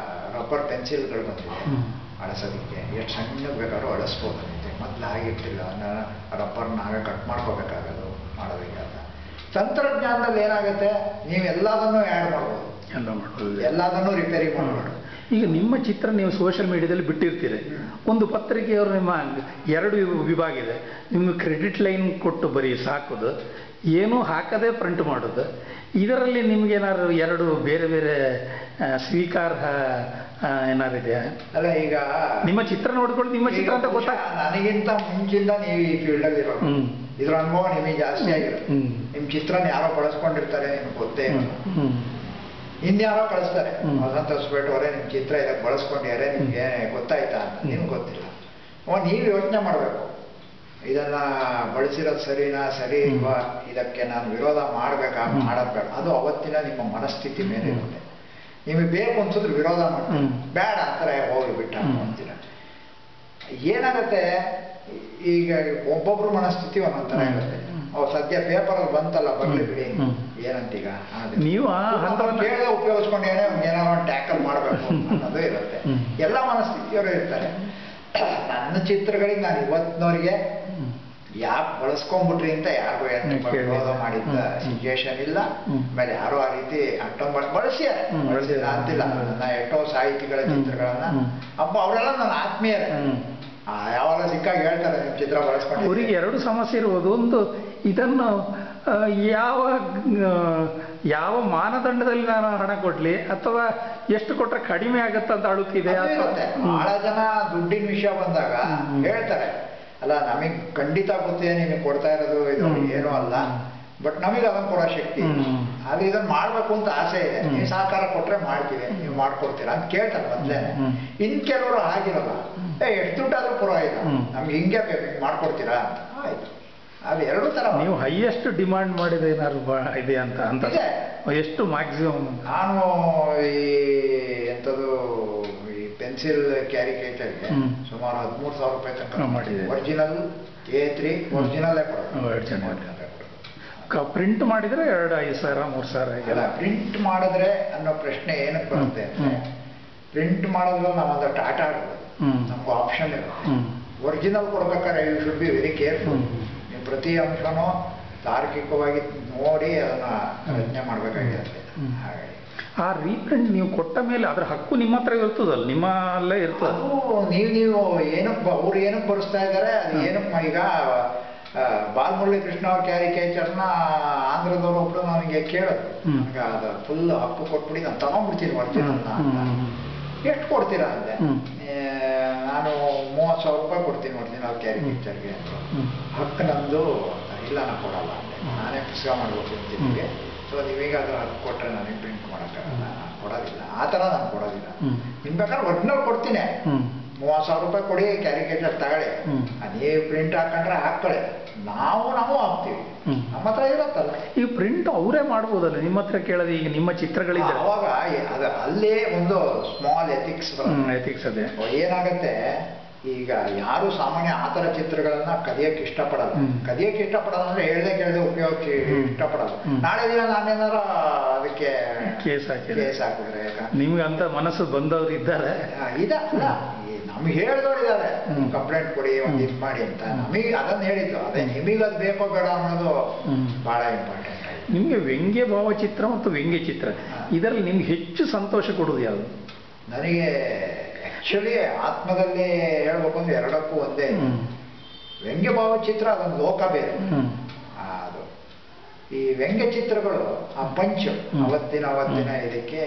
ರಬ್ಬರ್ ಪೆನ್ಸಿಲ್ಗಳು ಬಂದಿದೆ ಅಳಿಸೋದಕ್ಕೆ, ಎಷ್ಟು ಸಣ್ಣಗೆ ಬೇಕಾದ್ರೂ ಅಳಿಸ್ಬೋದು. ಮೊದಲು ಆಗಿರ್ತಿಲ್ಲ, ರಬ್ಬರ್ ನಾವೇ ಕಟ್ ಮಾಡ್ಕೋಬೇಕಾಗೋದು ಮಾಡೋದಕ್ಕಾಗ. ತಂತ್ರಜ್ಞಾನದಲ್ಲಿ ಏನಾಗುತ್ತೆ, ನೀವು ಎಲ್ಲದನ್ನೂ ಆ್ಯಡ್ ಮಾಡ್ಬೋದು, ಎಲ್ಲದನ್ನೂ ರಿಪೇರಿ ಮಾಡ್ಬೋದು. ಈಗ ನಿಮ್ಮ ಚಿತ್ರ ನೀವು ಸೋಷಿಯಲ್ ಮೀಡಿಯಾದಲ್ಲಿ ಬಿಟ್ಟಿರ್ತೀರಿ, ಒಂದು ಪತ್ರಿಕೆಯವರು ನಿಮ್ಮ 2 ವಿಭಾಗ ಇದೆ, ನಿಮ್ಗೆ ಕ್ರೆಡಿಟ್ ಲೈನ್ ಕೊಟ್ಟು ಬರೀ ಸಾಕೋದು, ಏನೂ ಹಾಕದೇ ಪ್ರಿಂಟ್ ಮಾಡೋದು. ಇದರಲ್ಲಿ ನಿಮ್ಗೇನಾದ್ರು 2 ಬೇರೆ ಬೇರೆ ಸ್ವೀಕಾರ್ಹ ಏನಾರು ಇದೆಯಾ? ಅಲ್ಲ, ಈಗ ನಿಮ್ಮ ಚಿತ್ರ ನೋಡ್ಕೊಂಡು ನಿಮ್ಮ ಚಿತ್ರ ಅಂತ ನನಗಿಂತ ಮುಂಚಿಂದ ನೀವು ಈ ಫೀಲ್ಡಲ್ಲಿ ಇರೋದು, ಇದ್ರ ಅನುಭವ ನಿಮಗೆ ಜಾಸ್ತಿ ಆಗಿರುತ್ತೆ. ನಿಮ್ಮ ಚಿತ್ರನ ಯಾರೋ ಬಳಸ್ಕೊಂಡಿರ್ತಾರೆ, ನಿಮ್ಗೆ ಗೊತ್ತೇ ಇರೋದು. ಇನ್ಯಾರೋ ಕಳಿಸ್ತಾರೆ, ವಸಂತ ಹೊಸಪೇಟೆ ಅವರೇ ನಿಮ್ಮ ಚಿತ್ರ ಇದಕ್ಕೆ ಬಳಸ್ಕೊಂಡಿದ್ದಾರೆ, ನಿಮ್ಗೆ ಗೊತ್ತಾಯ್ತಾ ಅಂತ. ನಿಮ್ಗೆ ಗೊತ್ತಿಲ್ಲ. ನೀವು ಯೋಚನೆ ಮಾಡಬೇಕು, ಇದನ್ನ ಬಳಸಿರೋದು ಸರಿನಾ, ಸರಿ ಇಲ್ವಾ, ಇದಕ್ಕೆ ನಾನು ವಿರೋಧ ಮಾಡಬೇಕಾ ಮಾಡಬೇಡ. ಅದು ಅವತ್ತಿನ ನಿಮ್ಮ ಮನಸ್ಥಿತಿ ಮೇಲೆ ಇರುತ್ತೆ. ನಿಮಗೆ ಬೇಕು ಅನ್ಸಿದ್ರೆ ವಿರೋಧ ಮಾಡ್ತೀವಿ, ಬೇಡ ಅಂತಾರೆ ಹೋಗಿ ಬಿಟ್ಟ ಅಂತೀರ. ಏನಾಗುತ್ತೆ, ಈಗ ಒಬ್ಬೊಬ್ರು ಮನಸ್ಥಿತಿ ಒಂದೊಂಥರ ಇರುತ್ತೆ. ಸದ್ಯ ಪೇಪರಲ್ಲಿ ಬಂತಲ್ಲ, ಬರ್ಲಿ ಬಿಡಿ, ಏನಂತೀಗ ನೀವು ಕೇಳದೆ ಉಪಯೋಗಿಸ್ಕೊಂಡೇನೆ ಏನಾದ್ರು ಒಂದು ಟ್ಯಾಕಲ್ ಮಾಡಬೇಕು ಅನ್ನೋದು ಇರುತ್ತೆ. ಎಲ್ಲ ಮನಸ್ಥಿತಿಯವರು ಇರ್ತಾರೆ. ನನ್ನ ಚಿತ್ರಗಳಿಗೆ ನಾನು ಇವತ್ತಿನವರಿಗೆ ಯಾಕೆ ಬಳಸ್ಕೊಂಡ್ಬಿಟ್ರಿ ಅಂತ ಯಾರಿಗೂ ವಿರೋಧ ಮಾಡಿದ್ದ ಸಿಚುಯೇಷನ್ ಇಲ್ಲ. ಆಮೇಲೆ ಯಾರೋ ಆ ರೀತಿ ಬಳಸಿಯಾರೆ, ಬಳಸಿಲ್ಲ ಅಂತಿಲ್ಲ. ನನ್ನ ಎಷ್ಟೋ ಸಾಹಿತಿಗಳ ಚಿತ್ರಗಳನ್ನ ಅವರೆಲ್ಲ ನನ್ನ ಆತ್ಮೀಯರೇ, ಯಾವಾಗ ಸಿಕ್ಕಾಗ ಹೇಳ್ತಾರೆ ನಿಮ್ಮ ಚಿತ್ರ ಬಳಸ್ಕೊಂಡು. ಅವರಿಗೆ 2 ಸಮಸ್ಯೆ ಇರುವುದು. ಒಂದು, ಇದನ್ನು ಯಾವ ಮಾನದಂಡದಲ್ಲಿ ನಾನು ಹಣ ಕೊಡ್ಲಿ, ಅಥವಾ ಎಷ್ಟು ಕೊಟ್ಟರೆ ಕಡಿಮೆ ಆಗತ್ತಂತ ಅಳುಕಿದೆ. ಬಹಳ ಜನ ದುಡ್ಡಿನ ವಿಷಯ ಬಂದಾಗ ಹೇಳ್ತಾರೆ, ಅಲ್ಲ ನಮಗೆ ಖಂಡಿತ ಗೊತ್ತಿದೆ ನಿಮಗೆ ಕೊಡ್ತಾ ಇರೋದು ಇದು ಏನೂ ಅಲ್ಲ, ಬಟ್ ನಮಗೆ ಅದನ್ನು ಕೊಡೋ ಶಕ್ತಿ, ಆದ್ರೆ ಇದನ್ನ ಮಾಡ್ಬೇಕು ಅಂತ ಆಸೆ ಇದೆ, ನೀವು ಸಹಕಾರ ಕೊಟ್ರೆ ಮಾಡ್ತೀವಿ, ನೀವು ಮಾಡ್ಕೊಡ್ತೀರಾ ಅಂತ ಕೇಳ್ತಾರೆ ಮೊದ್ಲೇನೆ. ಇನ್ ಕೆಲವರು ಆಗಿರಲ್ಲ, ಎಷ್ಟು ದುಡ್ಡಾದ್ರೂ ಪರವಾಗಿಲ್ಲ, ನಮ್ಗೆ ಹಿಂಗೆ ಬೇಕು, ಹಿಂಗೆ ಮಾಡ್ಕೊಡ್ತೀರಾ ಅಂತ. ಆಯ್ತು, ಅದು 2 ತರ. ನೀವು ಹೈಯೆಸ್ಟ್ ಡಿಮಾಂಡ್ ಮಾಡಿದ ಏನಾದ್ರು ಇದೆ ಅಂತ ಎಷ್ಟು ಮ್ಯಾಕ್ಸಿಮಮ್? ನಾನು ಈ ಎಂಥದ್ದು ಈ ಪೆನ್ಸಿಲ್ ಕ್ಯಾರಿಕೇಚರ್ಗೆ ಸುಮಾರು 13,000 ರೂಪಾಯಿ ತನಕ ಮಾಡಿದೆ. ಒರಿಜಿನಲ್ A3 ಒರಿಜಿನಲ್ಲೇ ಕೊಡೋದು. ಪ್ರಿಂಟ್ ಮಾಡಿದ್ರೆ 2,000, 5,000, 3,000 ಎಲ್ಲ ಪ್ರಿಂಟ್ ಮಾಡಿದ್ರೆ ಅನ್ನೋ ಪ್ರಶ್ನೆ ಏನಕ್ಕೆ ಬರುತ್ತೆ ಅಂದ್ರೆ, ಪ್ರಿಂಟ್ ಮಾಡಿದ್ರೆ ನಾವೊಂದು ಟಾಟಾ ಆಡ್ಬೋದು, ನಮ್ಗೆ ಆಪ್ಷನ್ ಇರುತ್ತೆ. ಒರಿಜಿನಲ್ ಕೊಡ್ಬೇಕಾದ್ರೆ you should be very careful. ನೀವು ಪ್ರತಿ ಅಂಶನೂ ತಾರ್ಕಿಕವಾಗಿ ನೋಡಿ ಅದನ್ನ ರಚನೆ ಮಾಡಬೇಕಾಗಿರುತ್ತೆ. ಹಾಗಾಗಿ ಆ ರೀಪ್ರಿಂಟ್ ನೀವು ಕೊಟ್ಟ ಮೇಲೆ ಅದರ ಹಕ್ಕು ನಿಮ್ಮ ಹತ್ರ ಇರ್ತದಲ್ಲ, ನಿಮ್ಮಲ್ಲೇ ಇರ್ತದೆ. ಅದು ನೀವು ಏನಕ್ಕೆ ಅವ್ರು ಏನಕ್ಕೆ ಬರೆಸ್ತಾ ಇದ್ದಾರೆ, ಅದು ಏನಕ್ಕೆ. ಈಗ ಬಾಲಮುರಳಿ ಕೃಷ್ಣ ಅವ್ರ ಕ್ಯಾರಿಕೇಚರ್ನ ಆಂಧ್ರದವರು ಒಬ್ರು ನನಗೆ ಕೇಳೋದು, ನನಗೆ ಅದು ಫುಲ್ ಹಕ್ಕು ಕೊಟ್ಬಿಡಿ, ನಾನು ತಗೊಂಡ್ಬಿಡ್ತೀನಿ ಒರಿಜಿನಲ್ನ ಅಂತ. ಎಷ್ಟು ಕೊಡ್ತೀರಾ ಅಂದೆ. ನಾನು 30,000 ರೂಪಾಯಿ ಕೊಡ್ತೀನಿ ಒರಿಜಿನಲ್ ಕ್ಯಾರಿಕೇಚರ್ಗೆ ಅಂತ. ಹಕ್ಕು ನಂದು ಇಲ್ಲ, ನಾನು ಕೊಡಲ್ಲ ಅಂದೆ. ನಾನೇ ಪುಸ್ತಕ ಮಾಡ್ಬೇಕು ನಿಮಗೆ, ಸೊ ನೀವೀಗ ಅದರ ಹಕ್ಕು ಕೊಟ್ಟರೆ ನನಗೆ ಪ್ರಿಂಟ್ ಮಾಡೋಕ್ಕಾಗಲ್ಲ, ನಾನು ಕೊಡೋದಿಲ್ಲ. ಆ ಥರ ನಾನು ಕೊಡೋದಿಲ್ಲ. ನಿಮ್ ಬೇಕಾದ್ರೆ ಒರಿಜಿನಲ್ ಕೊಡ್ತೀನಿ, 30,000 ರೂಪಾಯಿ ಕೊಡಿ, ಕ್ಯಾರಿಕೇಚರ್ ತಗೊಳ್ಳಿ, ಅದೇ ಪ್ರಿಂಟ್ ಹಾಕೊಂಡ್ರೆ ಹಾಕೊಳ್ಳಿ, ನಾವು ಹಾಕ್ತೀವಿ, ನಮ್ಮ ಹತ್ರ ಇರುತ್ತಲ್ಲ. ಈ ಪ್ರಿಂಟ್ ಅವರೇ ಮಾಡ್ಬೋದಲ್ಲ, ನಿಮ್ಮ ಹತ್ರ ಕೇಳೋದು. ಈಗ ನಿಮ್ಮ ಚಿತ್ರಗಳಿದೆ, ಅವಾಗ ಅದು ಅಲ್ಲೇ ಒಂದು ಸ್ಮಾಲ್ ಎಥಿಕ್ಸ್ ಅದೇ ಏನಾಗತ್ತೆ. ಈಗ ಯಾರು ಸಾಮಾನ್ಯ ಆ ಥರ ಚಿತ್ರಗಳನ್ನ ಕದಿಯಕ್ಕೆ ಇಷ್ಟಪಡಲ್ಲ. ಕದಿಯಕ್ಕೆ ಇಷ್ಟಪಡಲ್ಲ ಅಂದ್ರೆ ಹೇಳ್ದೆ ಕೇಳದೆ ಉಪಯೋಗಿಸಿ ಇಷ್ಟಪಡಲ್ಲ. ನಾಳೆ ದಿನ ನಾನೇನಾರ ಅದಕ್ಕೆ ಕೇಸ್ ಹಾಕಿದ್ರೆ ನಿಮ್ಗೆ ಅಂತ ಮನಸ್ಸು ಬಂದವ್ರು ಇದ್ದಾರೆ. ನಮ್ಗೆ ಹೇಳಿದವ್ರು ಇದ್ದಾರೆ, ಕಂಪ್ಲೇಂಟ್ ಕೊಡಿ, ಒಂದು ಇದು ಮಾಡಿ ಅಂತ. ನಮಗೆ ಅದನ್ನ ಹೇಳಿದ್ದು, ಅದೇ ನಿಮಗೆ ಅದು ಬೇಕೋ ಬೇಡ ಅನ್ನೋದು ಬಹಳ ಇಂಪಾರ್ಟೆಂಟ್ ಆಗಿದೆ. ನಿಮಗೆ ವ್ಯಂಗ್ಯ ಭಾವಚಿತ್ರ ಮತ್ತು ವ್ಯಂಗ್ಯ ಚಿತ್ರ, ಇದರಲ್ಲಿ ನಿಮ್ಗೆ ಹೆಚ್ಚು ಸಂತೋಷ ಕೊಡುವುದು ಯಾವುದು? ನನಗೆ ಆಕ್ಚುಲಿ ಆತ್ಮದಲ್ಲಿ ಹೇಳ್ಬೇಕು ಅಂದ್ರೆ 2ಕ್ಕೂ ಒಂದೇ. ವ್ಯಂಗ್ಯ ಭಾವಚಿತ್ರ ಅದೊಂದು ಲೋಕ ಬೇರೆ. ಅದು ಈ ವ್ಯಂಗ್ಯ ಚಿತ್ರಗಳು ಆ ಪಂಚ್ ಅವತ್ತಿನ ಇದಕ್ಕೆ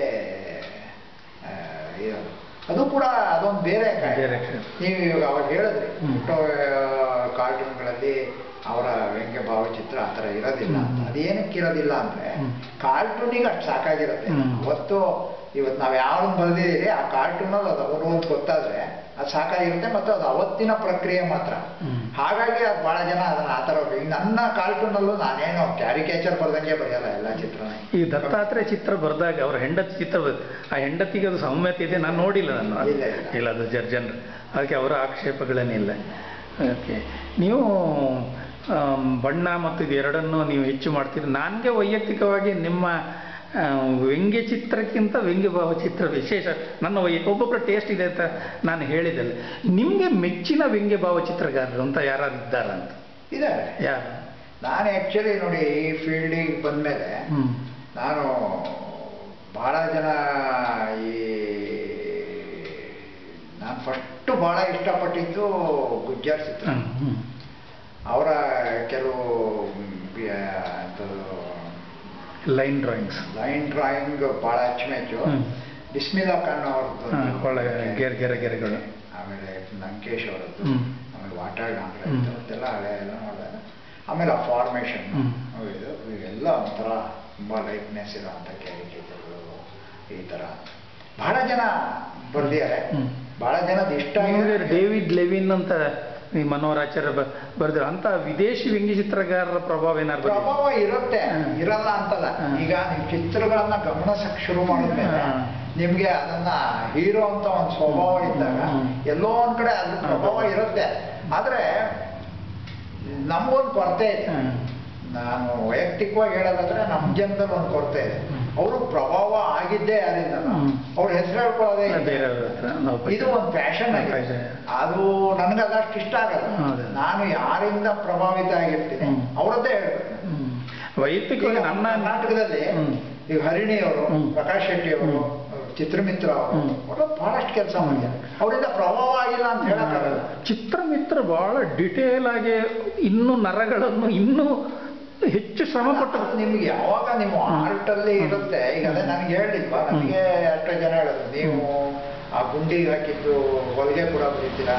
ಅದು ಕೂಡ ಅದೊಂದು ಬೇರೆ. ನೀವು ಇವಾಗ ಅವಾಗ ಹೇಳಿದ್ರಿ ಕಾರ್ಟೂನ್ಗಳಲ್ಲಿ ಅವರ ವ್ಯಂಗ್ಯ ಭಾವಚಿತ್ರ ಆ ಥರ ಇರೋದಿಲ್ಲ ಅಂತ. ಅದೇನಕ್ಕೆ ಇರೋದಿಲ್ಲ ಅಂದ್ರೆ ಕಾರ್ಟೂನಿಗೆ ಅಷ್ಟು ಸಾಕಾಗಿರುತ್ತೆ. ಇವತ್ತು ನಾವು ಯಾವ್ದನ್ನು ಬರೆದಿದ್ದೀರಿ ಆ ಕಾರ್ಟೂನಲ್ಲಿ ಅದು ಅವರು ಅಂತ ಗೊತ್ತಾದ್ರೆ ಅದು ಸಾಕಾಗಿರುತ್ತೆ, ಮತ್ತು ಅದು ಅವತ್ತಿನ ಪ್ರಕ್ರಿಯೆ ಮಾತ್ರ. ಹಾಗಾಗಿ ಅದು ಬಹಳ ಜನ ಅದನ್ನ ಆ ಥರ. ನನ್ನ ಕಾರ್ಟೂನಲ್ಲೂ ನಾನೇನು ಕ್ಯಾರಿಕೇಚರ್ ಬರ್ದಂಗೆ ಬರೆಯಲ್ಲ ಎಲ್ಲ ಚಿತ್ರನ. ಈ ದತ್ತಾತ್ರೇಯ ಚಿತ್ರ ಬರೆದಾಗ ಅವ್ರ ಹೆಂಡತಿ ಚಿತ್ರ, ಆ ಹೆಂಡತಿಗೆ ಅದು ಸೌಮ್ಯತೆ ಇದೆ, ನಾನು ನೋಡಿಲ್ಲ. ಇಲ್ಲ ಅದು ಜನರು, ಅದಕ್ಕೆ ಅವರ ಆಕ್ಷೇಪಗಳೇನಿಲ್ಲ. ಓಕೆ, ನೀವು ಬಣ್ಣ ಮತ್ತು ಇದು ಎರಡನ್ನು ನೀವು ಹೆಚ್ಚು ಮಾಡ್ತೀರಿ. ನನಗೆ ವೈಯಕ್ತಿಕವಾಗಿ ನಿಮ್ಮ ವ್ಯಂಗ್ಯ ಚಿತ್ರಕ್ಕಿಂತ ವ್ಯಂಗ್ಯ ಭಾವಚಿತ್ರ ವಿಶೇಷ. ನನ್ನ ಒಬ್ಬೊಬ್ಬರ ಟೇಸ್ಟ್ ಇದೆ ಅಂತ ನಾನು ಹೇಳಿದ್ದಲ್ಲ. ನಿಮಗೆ ಮೆಚ್ಚಿನ ವ್ಯಂಗ್ಯ ಭಾವಚಿತ್ರಗಾರರು ಅಂತ ಯಾರು ಇದ್ದಾರಾ ಅಂತ? ಇದ್ದಾರೆ. ಯಾರು? ನಾನು ಆ್ಯಕ್ಚುಲಿ ನೋಡಿ, ಈ ಫೀಲ್ಡಿಗೆ ಬಂದಮೇಲೆ ನಾನು ಭಾಳ ಜನ ಈ ಫಸ್ಟ್ ಬಹಳ ಇಷ್ಟಪಟ್ಟಿದ್ದು ಗುಜ್ಜರ್ ಚಿತ್ರ. ಅವರ ಕೆಲವು ಲೈನ್ ಡ್ರಾಯಿಂಗ್ ಬಹಳ ಅಚ್ಚುಮೆಚ್ಚು. ಬಿಸ್ಮಿಲ್ಲಾ ಖಾನ್ ಅವ್ರದ್ದು ಗೆರೆಗಳು, ಆಮೇಲೆ ಲಂಕೇಶ್ ಅವರದ್ದು, ಆಮೇಲೆ ವಾಟಾಳ್ ನಾಗರಾಜ್ ಅವರದ್ದೆಲ್ಲ ಹಳೆ ಎಲ್ಲ ನೋಡಿದಾಗ, ಆಮೇಲೆ ಆ ಫಾರ್ಮೇಶನ್ ಇವೆಲ್ಲ ಒಂಥರ ತುಂಬ ಲೈಟ್ನೆಸ್ ಇರೋಂಥ ಕ್ಯಾರಿಕೇಚರ್ಗಳು. ಈ ಥರ ಬಹಳ ಜನ ಬರ್ದಿದ್ದಾರೆ, ಬಹಳ ಜನದ ಇಷ್ಟ ಆಗಿದೆ. ಡೇವಿಡ್ ಲೆವಿನ್ ಅಂತ ಈ ಮನೋಹರ್ ಆಚಾರ್ಯ ಬರೆದಿರೋ ಅಂತ ವಿದೇಶಿ ವ್ಯಂಗ್ಯ ಚಿತ್ರಗಾರರ ಪ್ರಭಾವ ಏನಾದ್ರು? ಪ್ರಭಾವ ಇರುತ್ತೆ, ಇರಲ್ಲ ಅಂತಲ್ಲ. ಈಗ ನೀವು ಚಿತ್ರಗಳನ್ನ ಗಮನಿಸಕ್ಕೆ ಶುರು ಮಾಡಿದ್ಮೇಲೆ ನಿಮ್ಗೆ ಅದನ್ನ ಹೀರೋ ಅಂತ ಒಂದು ಸ್ವಭಾವ ಇದ್ದಾಗ ಎಲ್ಲೋ ಒಂದ್ ಕಡೆ ಅದ್ರ ಪ್ರಭಾವ ಇರುತ್ತೆ. ಆದ್ರೆ ನಮಗೊಂದು ಕೊರತೆ ಇದೆ. ನಾನು ವೈಯಕ್ತಿಕವಾಗಿ ಹೇಳೋದಾದ್ರೆ ನಮ್ಮ ಜನದಲ್ಲಿ ಒಂದು ಕೊರತೆ ಇದೆ. ಅವರು ಪ್ರಭಾವ ಆಗಿದ್ದೇ ಯಾರಿಂದ ಅವ್ರ ಹೆಸರು ಹೇಳ್ಕೊಳ್ಳೋದೇ ಇದು ಒಂದು ಫ್ಯಾಷನ್ ಆಗಿದೆ. ಅದು ನನಗೆ ಅದಷ್ಟು ಇಷ್ಟ ಆಗಲ್ಲ. ನಾನು ಯಾರಿಂದ ಪ್ರಭಾವಿತ ಆಗಿರ್ತೀನಿ ಅವರದ್ದೇ ಹೇಳ್ಬೇಕು. ವೈಯಕ್ತಿಕವಾಗಿ ನಮ್ಮ ಕರ್ನಾಟಕದಲ್ಲಿ ಈಗ ಹರಿಣಿಯವರು, ಪ್ರಕಾಶ್ ಶೆಟ್ಟಿ ಅವರು, ಚಿತ್ರಮಿತ್ರ ಅವರು ಬಹಳಷ್ಟು ಕೆಲಸ ಮಾಡಿದ್ದಾರೆ. ಅವರಿಂದ ಪ್ರಭಾವ ಆಗಿಲ್ಲ ಅಂತ ಹೇಳಕ್ಕಾಗಲ್ಲ. ಚಿತ್ರಮಿತ್ರ ಬಹಳ ಡಿಟೇಲ್ ಆಗಿ ಇನ್ನೂ ನರಗಳನ್ನು ಇನ್ನೂ ಹೆಚ್ಚು ಶ್ರಮ ಪಟ್ಟು ನಿಮ್ಗೆ ಯಾವಾಗ ನೀವು ಆರ್ಟಲ್ಲಿ ಇರುತ್ತೆ. ಈಗ ಅದೇ ನನಗೆ ಹೇಳಿಲ್ವಾ, ನನಗೆ ಅಷ್ಟೇ ಜನ ಹೇಳೋದು ನೀವು ಆ ಗುಂಡಿಗೆ ಹಾಕಿದ್ದು ಹೊಲಿಗೆ ಕೂಡ ಬರೀತೀರಾ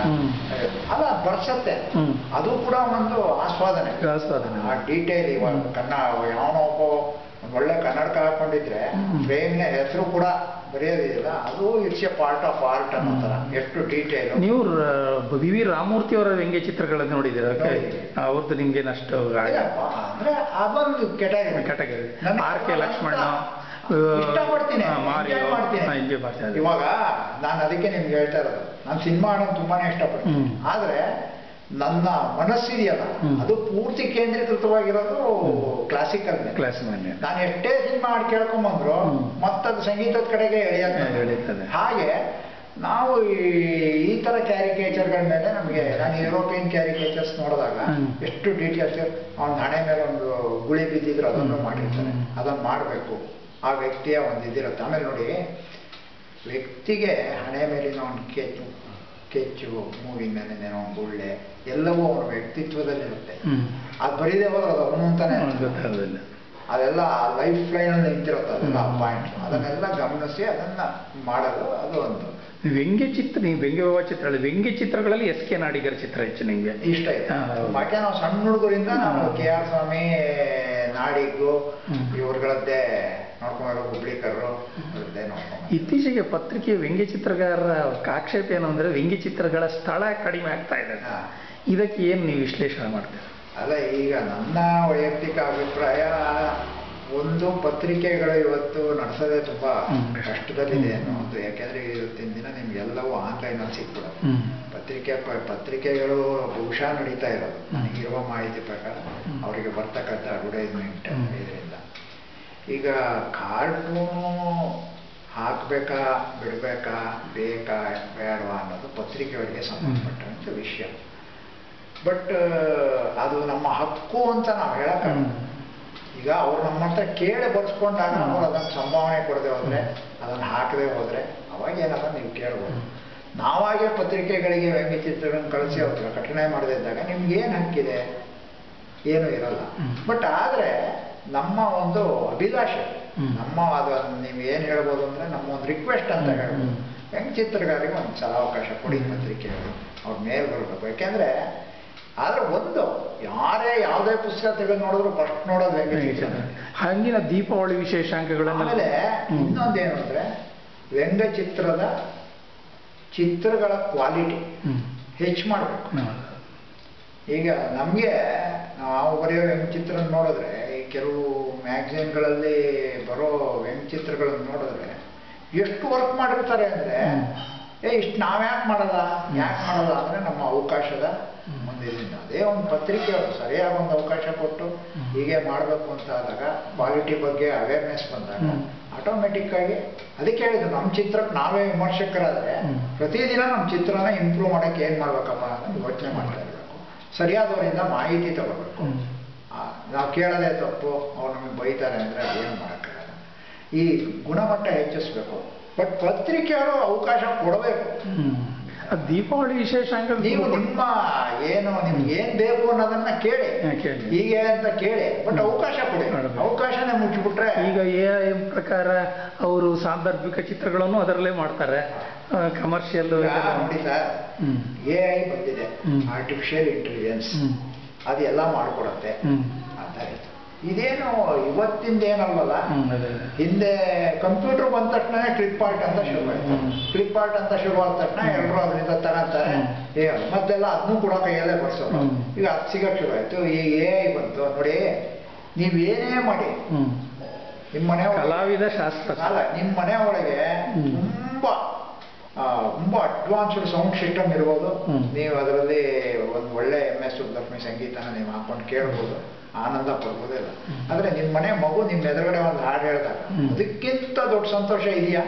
ಅಲ್ಲ, ಬರ್ಸತ್ತೆ. ಅದು ಕೂಡ ಒಂದು ಆಸ್ವಾದನೆ. ಆ ಡೀಟೇಲ್ ಇವಾಗ ಯಾವನೋ ಒಬ್ಬ ಒಳ್ಳೆ ಕನ್ನಡಕ ಹಾಕೊಂಡಿದ್ರೆ ಫ್ರೇಮ್ನ ಹೆಸರು ಕೂಡ ಬರೆಯೋದಿಲ್ಲ. ಅದು it's A part of art ಅನ್ನೋ ಥರ. ಎಷ್ಟು ಡೀಟೇಲ್. ನೀವು ವಿ ವಿ ರಾಮಮೂರ್ತಿ ಅವರ ವ್ಯಂಗ್ಯ ಚಿತ್ರಗಳನ್ನು ನೋಡಿದ್ದೀರ? ಅವ್ರದ್ದು ನಿಮ್ಗೆ ಅಷ್ಟು ಅಂದ್ರೆ ಅದೊಂದು ಕೆಟಗರಿ. ಆರ್ ಕೆ ಲಕ್ಷ್ಮಣ ಇಷ್ಟಪಡ್ತೀನಿ, ಎಂಜಾಯ್ ಮಾಡ್ತೀನಿ. ಇವಾಗ ನಾನು ಅದಕ್ಕೆ ನಿಮ್ಗೆ ಹೇಳ್ತಾ ಇರೋದು, ನಾನು ಸಿನಿಮಾ ಆಡೋದು ತುಂಬಾನೇ ಇಷ್ಟಪಡ್ತೀನಿ. ಆದ್ರೆ ನನ್ನ ಮನಸ್ಸಿದೆಯಲ್ಲ ಅದು ಪೂರ್ತಿ ಕೇಂದ್ರೀಕೃತವಾಗಿರೋದು ಕ್ಲಾಸಿಕಲ್. ನಾನು ಎಷ್ಟೇ ಸಿನಿಮಾ ಹಾಡು ಕೇಳ್ಕೊಂಬಂದ್ರು ಮತ್ತದು ಸಂಗೀತದ ಕಡೆಗೆ ಎಳೆಯುತ್ತದೆ. ಹಾಗೆ ನಾವು ಈ ತರ ಕ್ಯಾರಿಕೇಚರ್ಗಳ ಮೇಲೆ ನಮಗೆ, ನಾನು ಯುರೋಪಿಯನ್ ಕ್ಯಾರಿಕೇಚರ್ಸ್ ನೋಡಿದಾಗ ಎಷ್ಟು ಡೀಟೇಲ್ಸ್, ಅವ್ನ ಹಣೆ ಮೇಲೆ ಒಂದು ಗುಳಿ ಬಿದ್ದಿದ್ರು ಅದನ್ನು ಮಾಡಿರ್ತಾರೆ. ಅದನ್ನು ಮಾಡಬೇಕು, ಆ ವ್ಯಕ್ತಿಯ ಒಂದು ಇದಿರುತ್ತೆ. ಆಮೇಲೆ ನೋಡಿ, ವ್ಯಕ್ತಿಗೆ ಹಣೆ ಮೇಲಿನ ಒಂದು ಕೆಚ್ಚು, ಮೂಗಿನ ಮೇಲೆ ಒಂದು ಗುಳ್ಳೆ, ಎಲ್ಲವೂ ಅವನ ವ್ಯಕ್ತಿತ್ವದಲ್ಲಿರುತ್ತೆ. ಅದು ಬರೀದೇ ಹೋದ್ರೆ ಅದು ಅವನು ಅಂತಾನೆ ಗೊತ್ತಾಗೋದಿಲ್ಲ. ಅದೆಲ್ಲ ಲೈಫ್ ಲೈನಲ್ಲಿ ನಿಂತಿರುತ್ತೆ. ಅದೆಲ್ಲ ಪಾಯಿಂಟ್, ಅದನ್ನೆಲ್ಲ ಗಮನಿಸಿ ಅದನ್ನ ಮಾಡೋದು. ಅದು ಒಂದು ವ್ಯಂಗ್ಯ ಚಿತ್ರ. ನೀವು ವ್ಯಂಗ್ಯ ಚಿತ್ರಗಳಲ್ಲಿ ಎಸ್ ಕೆ ನಾಡಿಗರ ಚಿತ್ರ ಹೆಚ್ಚು ನಿಮಗೆ ಇಷ್ಟ ಇದೆ. ಯಾಕೆ ನಾವು ಸಣ್ಣ ಹುಡುಗರಿಂದ ನಾವು ಕೆ ಆರ್ ಸ್ವಾಮಿ, ನಾಡಿಗು ಇವ್ರಗಳದ್ದೇ ನೋಡ್ಕೊಂಡ್ರು, ಹುಬ್ಳಿಕರ್ರು ಅವ್ರದ್ದೇ ನೋಡ್ಕೊಂಡು. ಇತ್ತೀಚೆಗೆ ಪತ್ರಿಕೆ ವ್ಯಂಗ್ಯ ಚಿತ್ರಗಾರರ ಆಕ್ಷೇಪ ಏನು ಅಂದ್ರೆ ವ್ಯಂಗ್ಯ ಚಿತ್ರಗಳ ಸ್ಥಳ ಕಡಿಮೆ ಆಗ್ತಾ ಇದೆ. ಇದಕ್ಕೆ ಏನು ನೀವು ವಿಶ್ಲೇಷಣೆ ಮಾಡ್ತೀರಾ? ಅಲ್ಲ, ಈಗ ನನ್ನ ವೈಯಕ್ತಿಕ ಅಭಿಪ್ರಾಯ, ಒಂದು ಪತ್ರಿಕೆಗಳು ಇವತ್ತು ನಡೆಸೋದೇ ತುಂಬಾ ಕಷ್ಟದಲ್ಲಿದೆ ಅನ್ನೋದು. ಯಾಕೆಂದ್ರೆ ಇವತ್ತಿನ ದಿನ ನಿಮ್ಗೆಲ್ಲವೂ ಆನ್ಲೈನಲ್ಲಿ ಸಿಕ್ಬಿಡೋದು. ಪತ್ರಿಕೆಗಳು ಬಹುಶಃ ನಡೀತಾ ಇರೋದು ನನಗಿರುವ ಮಾಹಿತಿ ಪ್ರಕಾರ ಅವರಿಗೆ ಬರ್ತಕ್ಕಂಥ ಅಡ್ವರ್ಟೈಸ್ಮೆಂಟ್ ಇದರಿಂದ. ಈಗ ಕಾರ್ಟೂನು ಹಾಕಬೇಕಾ ಬಿಡಬೇಕಾ, ಬೇಕಾ ಬೇಡವಾ ಅನ್ನೋದು ಪತ್ರಿಕೆಯವರಿಗೆ ಸಂಬಂಧಪಟ್ಟಂಥ ವಿಷಯ. ಬಟ್ ಅದು ನಮ್ಮ ಹಕ್ಕು ಅಂತ ನಾವು ಹೇಳಕ್ಕಾಗಲ್ಲ. ಈಗ ಅವ್ರು ನಮ್ಮ ಹತ್ರ ಕೇಳಿ ಬರ್ಸ್ಕೊಂಡಾಗ ಅವ್ರು ಅದನ್ನು ಸಂಭಾವನೆ ಕೊಡದೆ ಹೋದ್ರೆ, ಅದನ್ನು ಹಾಕದೆ ಹೋದ್ರೆ ಅವಾಗ ಏನಲ್ಲ ನೀವು ಕೇಳ್ಬೋದು. ನಾವಾಗೆ ಪತ್ರಿಕೆಗಳಿಗೆ ವ್ಯಂಗ್ಯ ಚಿತ್ರಗಳನ್ನು ಕಳಿಸಿ ಅವ್ರ ಪ್ರಕಟಣೆ ಮಾಡದೇ ಇದ್ದಾಗ ನಿಮ್ಗೇನು ಹಕ್ಕಿದೆ? ಏನೂ ಇರಲ್ಲ. ಬಟ್ ಆದರೆ ನಮ್ಮ ಒಂದು ಅಭಿಲಾಷೆ, ನಮ್ಮ ಅದನ್ನು ನೀವು ಏನು ಹೇಳ್ಬೋದು ಅಂದರೆ ನಮ್ಮ ಒಂದು ರಿಕ್ವೆಸ್ಟ್ ಅಂತ ಹೇಳ್ಬೋದು. ವ್ಯಂಗ್ಯ ಚಿತ್ರಗಾರಿಗೆ ಒಂದು ಸಲ ಅವಕಾಶ ಕೊಡಿ ಪತ್ರಿಕೆಗಳು, ಅವ್ರ ಮೇಲೆ ಬರಬೇಕು. ಯಾಕೆಂದರೆ ಆದ್ರೆ ಒಂದು ಯಾರೇ ಯಾವುದೇ ಪುಸ್ತಕ ತೆಗೆದು ನೋಡಿದ್ರು ಫಸ್ಟ್ ನೋಡೋದು ವ್ಯಂಗ್ಯ ಚಿತ್ರ. ಹಂಗಿನ ದೀಪಾವಳಿ ವಿಶೇಷಾಂಕಗಳನ್ನು. ಆಮೇಲೆ ಇನ್ನೊಂದೇನು ಅಂದರೆ ವ್ಯಂಗ್ಯ ಚಿತ್ರಗಳ ಕ್ವಾಲಿಟಿ ಹೆಚ್ಚು ಮಾಡಬೇಕು. ಈಗ ನಮಗೆ ನಾವು ಬರೆಯೋ ವ್ಯಂಗ್ಯ ಚಿತ್ರ ನೋಡಿದ್ರೆ, ಈ ಕೆಲವು ಮ್ಯಾಗಝಿನ್ಗಳಲ್ಲಿ ಬರೋ ವ್ಯಂಗ್ಯ ಚಿತ್ರಗಳನ್ನು ನೋಡಿದ್ರೆ ಎಷ್ಟು ವರ್ಕ್ ಮಾಡಿರ್ತಾರೆ ಅಂದರೆ, ಇಷ್ಟು ನಾವ್ಯಾಕೆ ಮಾಡಲ್ಲ ಅಂದರೆ ನಮ್ಮ ಅವಕಾಶದ ಮುಂದಿನ ಅದೇ ಒಂದು ಪತ್ರಿಕೆಯವರು ಸರಿಯಾದ ಒಂದು ಅವಕಾಶ ಕೊಟ್ಟು ಹೀಗೆ ಮಾಡಬೇಕು ಅಂತ ಆದಾಗ, ಕ್ವಾಲಿಟಿ ಬಗ್ಗೆ ಅವೇರ್ನೆಸ್ ಬಂದಾಗ ಆಟೋಮೆಟಿಕ್ ಆಗಿ, ಅದಕ್ಕೆ ಹೇಳಿದ್ರು ನಮ್ಮ ಚಿತ್ರಕ್ಕೆ ನಾವೇ ವಿಮರ್ಶಕರಾದರೆ ಪ್ರತಿದಿನ ನಮ್ಮ ಚಿತ್ರನ ಇಂಪ್ರೂವ್ ಮಾಡೋಕ್ಕೆ ಏನು ಮಾಡ್ಬೇಕಪ್ಪ ಅಂತ ಯೋಚನೆ ಮಾಡ್ತಾ ಇರಬೇಕು. ಸರಿಯಾದವರಿಂದ ಮಾಹಿತಿ ತಗೋಬೇಕು. ನಾವು ಕೇಳೋದೇ ತಪ್ಪು, ಅವ್ರು ನಮಗೆ ಬೈತಾರೆ ಅಂದರೆ ಅದೇನು ಮಾಡೋಕ್ಕಾಗಲ್ಲ. ಈ ಗುಣಮಟ್ಟ ಹೆಚ್ಚಿಸ್ಬೇಕು. ಬಟ್ ಪತ್ರಿಕೆಯವರು ಅವಕಾಶ ಕೊಡಬೇಕು. ಅದು ದೀಪಾವಳಿ ವಿಶೇಷ ಅಂತ ನೀವು ನಿಮ್ಮ ಏನು ನಿಮ್ಗೆ ಏನ್ ಬೇಕು ಅನ್ನೋದನ್ನ ಕೇಳಿ ಹೀಗೆ ಅಂತ ಕೇಳಿ, ಬಟ್ ಅವಕಾಶ ಕೊಡಿ. ಅವಕಾಶನೇ ಮುಚ್ಚಿಬಿಟ್ರೆ ಈಗ AI ಪ್ರಕಾರ ಅವರು ಸಾಂದರ್ಭಿಕ ಚಿತ್ರಗಳನ್ನು ಅದರಲ್ಲೇ ಮಾಡ್ತಾರೆ, ಕಮರ್ಷಿಯಲ್. ನೋಡಿ ಸರ್, AI ಬಂದಿದೆ, ಆರ್ಟಿಫಿಷಿಯಲ್ ಇಂಟೆಲಿಜೆನ್ಸ್, ಅದೆಲ್ಲ ಮಾಡ್ಕೊಡತ್ತೆ ಅಂತ ಹೇಳ್ತಾರೆ. ಇದೇನು ಇವತ್ತಿಂದೇನಲ್ವಲ್ಲ, ಹಿಂದೆ ಕಂಪ್ಯೂಟರ್ ಬಂದ ತಕ್ಷಣ ಫ್ಲಿಪ್ಕಾರ್ಟ್ ಅಂತ ಶುರುವಾಯ್ತು. ಫ್ಲಿಪ್ಕಾರ್ಟ್ ಅಂತ ಶುರುವಾದ ತಕ್ಷಣ ಎಲ್ಲರೂ ಅದರಿಂದ ತಗೊಂತಾರೆ, ಮತ್ತೆಲ್ಲ ಅದನ್ನೂ ಕೂಡ ಕೈಯಲ್ಲೇ ಬರ್ಸೋದು. ಈಗ ಅದು ಸಿಗಕ್ಕೆ ಶುರುವಾಯ್ತು. ಈ AI ಬಂತು ನೋಡಿ, ನೀವೇನೇ ಮಾಡಿ ನಿಮ್ಮ ಮನೆ ಕಲಾವಿದ ಶಾಸ್ತ್ರ ಅಲ್ಲ, ನಿಮ್ಮ ಮನೆ ಒಳಗೆ ತುಂಬಾ ಅಡ್ವಾನ್ಸ್ಡ್ ಸೌಂಡ್ ಸಿಸ್ಟಮ್ ಇರ್ಬೋದು. ನೀವು ಅದರಲ್ಲಿ ಒಂದು ಒಳ್ಳೆ MS ಸುಬ್ಬಲಕ್ಷ್ಮಿ ಸಂಗೀತನ ನೀವು ಹಾಕೊಂಡು ಕೇಳ್ಬೋದು, ಆನಂದ ಪಡ್ಬೋದಿಲ್ಲ. ಆದ್ರೆ ನಿಮ್ಮ ಮನೆ ಮಗು ನಿಮ್ಮ ಎದುರುಗಡೆ ಒಂದು ಹಾಡು ಹೇಳ್ದಾಗ ಅದಕ್ಕಿಂತ ದೊಡ್ಡ ಸಂತೋಷ ಇದೆಯಾ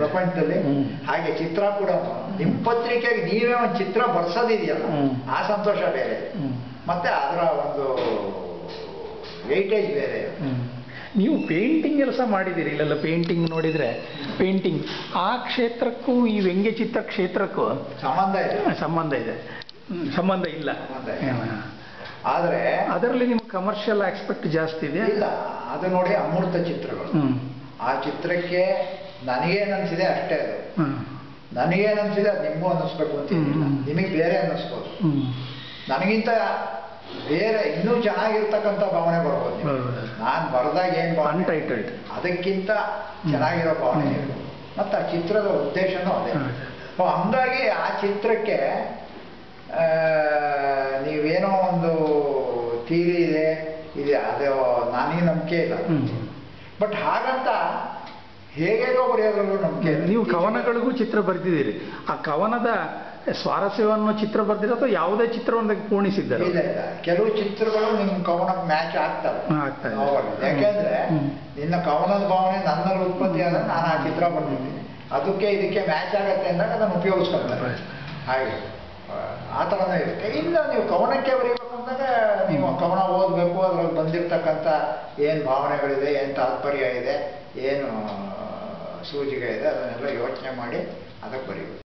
ಪ್ರಪಂಚದಲ್ಲಿ? ಹಾಗೆ ಚಿತ್ರ ಕೂಡ ನಿಮ್ಮ ಪತ್ರಿಕೆಗೆ ನೀವೇ ಒಂದು ಚಿತ್ರ ಬರ್ಸೋದಿದೆಯಲ್ಲ, ಆ ಸಂತೋಷ ಬೇರೆ, ಮತ್ತೆ ಅದರ ಒಂದು ವೆಯ್ಟೇಜ್ ಬೇರೆ. ನೀವು ಪೇಂಟಿಂಗ್ ಕೆಲಸ ಮಾಡಿದ್ದೀರಿ, ಇಲ್ಲೆಲ್ಲ ಪೇಂಟಿಂಗ್ ನೋಡಿದರೆ ಪೇಂಟಿಂಗ್ ಆ ಕ್ಷೇತ್ರಕ್ಕೂ ಈ ವ್ಯಂಗ್ಯಚಿತ್ರ ಕ್ಷೇತ್ರಕ್ಕೂ ಸಂಬಂಧ ಇದೆ. ಸಂಬಂಧ ಇಲ್ಲ. ಆದರೆ ಅದರಲ್ಲಿ ನಿಮ್ಗೆ ಕಮರ್ಷಿಯಲ್ ಆಸ್ಪೆಕ್ಟ್ ಜಾಸ್ತಿ ಇದೆ. ಇಲ್ಲ, ಅದು ನೋಡಿ ಅಮೂರ್ತ ಚಿತ್ರಗಳು. ಆ ಚಿತ್ರಕ್ಕೆ ನನಗೇನನ್ಸಿದೆ ಅಷ್ಟೇ, ಅದು ನನಗೇನನ್ಸಿದೆ ಅದು ನಿಮಗೂ ಅನ್ನಿಸ್ಬೇಕು ಅಂತಿಲ್ಲ, ನಿಮಗೆ ಬೇರೆ ಅನ್ನಿಸ್ಬೋದು. ನನಗಿಂತ ಬೇರೆ ಇನ್ನೂ ಚೆನ್ನಾಗಿರ್ತಕ್ಕಂಥ ಭಾವನೆ ಬರ್ಬೋದು. ನಾನು ಬರೆದಾಗ ಏನು ಭಾವನೆ ಅದಕ್ಕಿಂತ ಚೆನ್ನಾಗಿರೋ ಭಾವನೆ ಇರ್ಬೋದು. ಮತ್ತು ಆ ಚಿತ್ರದ ಉದ್ದೇಶನೂ ಅದೇ. ಹಂಗಾಗಿ ಆ ಚಿತ್ರಕ್ಕೆ ನೀವೇನೋ ಒಂದು ಥಿಯರಿ ಇದೆ ಅದು ನನಗೆ ನಂಬಿಕೆ ಇಲ್ಲ. ಬಟ್ ಹಾಗಂತ ಹೇಗೇಗೋ ಬರೆಯೋದ್ರಲ್ಲೂ ನಂಬಿಕೆ. ನೀವು ಕವನಗಳಿಗೂ ಚಿತ್ರ ಬರೆದಿದ್ದೀರಿ, ಆ ಕವನದ ಸ್ವಾರಸ್ಯವನ್ನು ಚಿತ್ರ ಬರ್ದಿರೋ ಅಥವಾ ಯಾವುದೇ ಚಿತ್ರವೊಂದಕ್ಕೆ ಪೂರ್ಣಿಸಿದ್ದಾರೆ? ಇಲ್ಲ ಇಲ್ಲ, ಕೆಲವು ಚಿತ್ರಗಳು ನಿಮ್ಮ ಕವನಕ್ಕೆ ಮ್ಯಾಚ್ ಆಗ್ತವೆ. ಯಾಕೆಂದ್ರೆ ನಿನ್ನ ಕವನದ ಭಾವನೆ ನನ್ನಲ್ಲಿ ಉತ್ಪತ್ತಿ ಆದಾಗ ನಾನು ಆ ಚಿತ್ರ ಬರ್ದಿದ್ದೀನಿ, ಅದಕ್ಕೆ ಇದಕ್ಕೆ ಮ್ಯಾಚ್ ಆಗತ್ತೆ ಅಂದಾಗ ಅದನ್ನು ಉಪಯೋಗಿಸ್ಕೊಳ್ತಾರೆ. ಹಾಗೆ ಆ ಥರನೇ ಇರುತ್ತೆ. ಇಲ್ಲ, ನೀವು ಕವನಕ್ಕೆ ಬರೀಬೇಕು ಅಂದಾಗ ನೀವು ಕವನ ಓದಬೇಕು, ಅದ್ರಲ್ಲಿ ಬಂದಿರತಕ್ಕಂಥ ಏನು ಭಾವನೆಗಳಿದೆ, ಏನು ತಾತ್ಪರ್ಯ ಇದೆ, ಏನು ಸೂಚಿಗೆ ಇದೆ, ಅದನ್ನೆಲ್ಲ ಯೋಚನೆ ಮಾಡಿ ಅದಕ್ಕೆ ಬರೀಬೇಕು.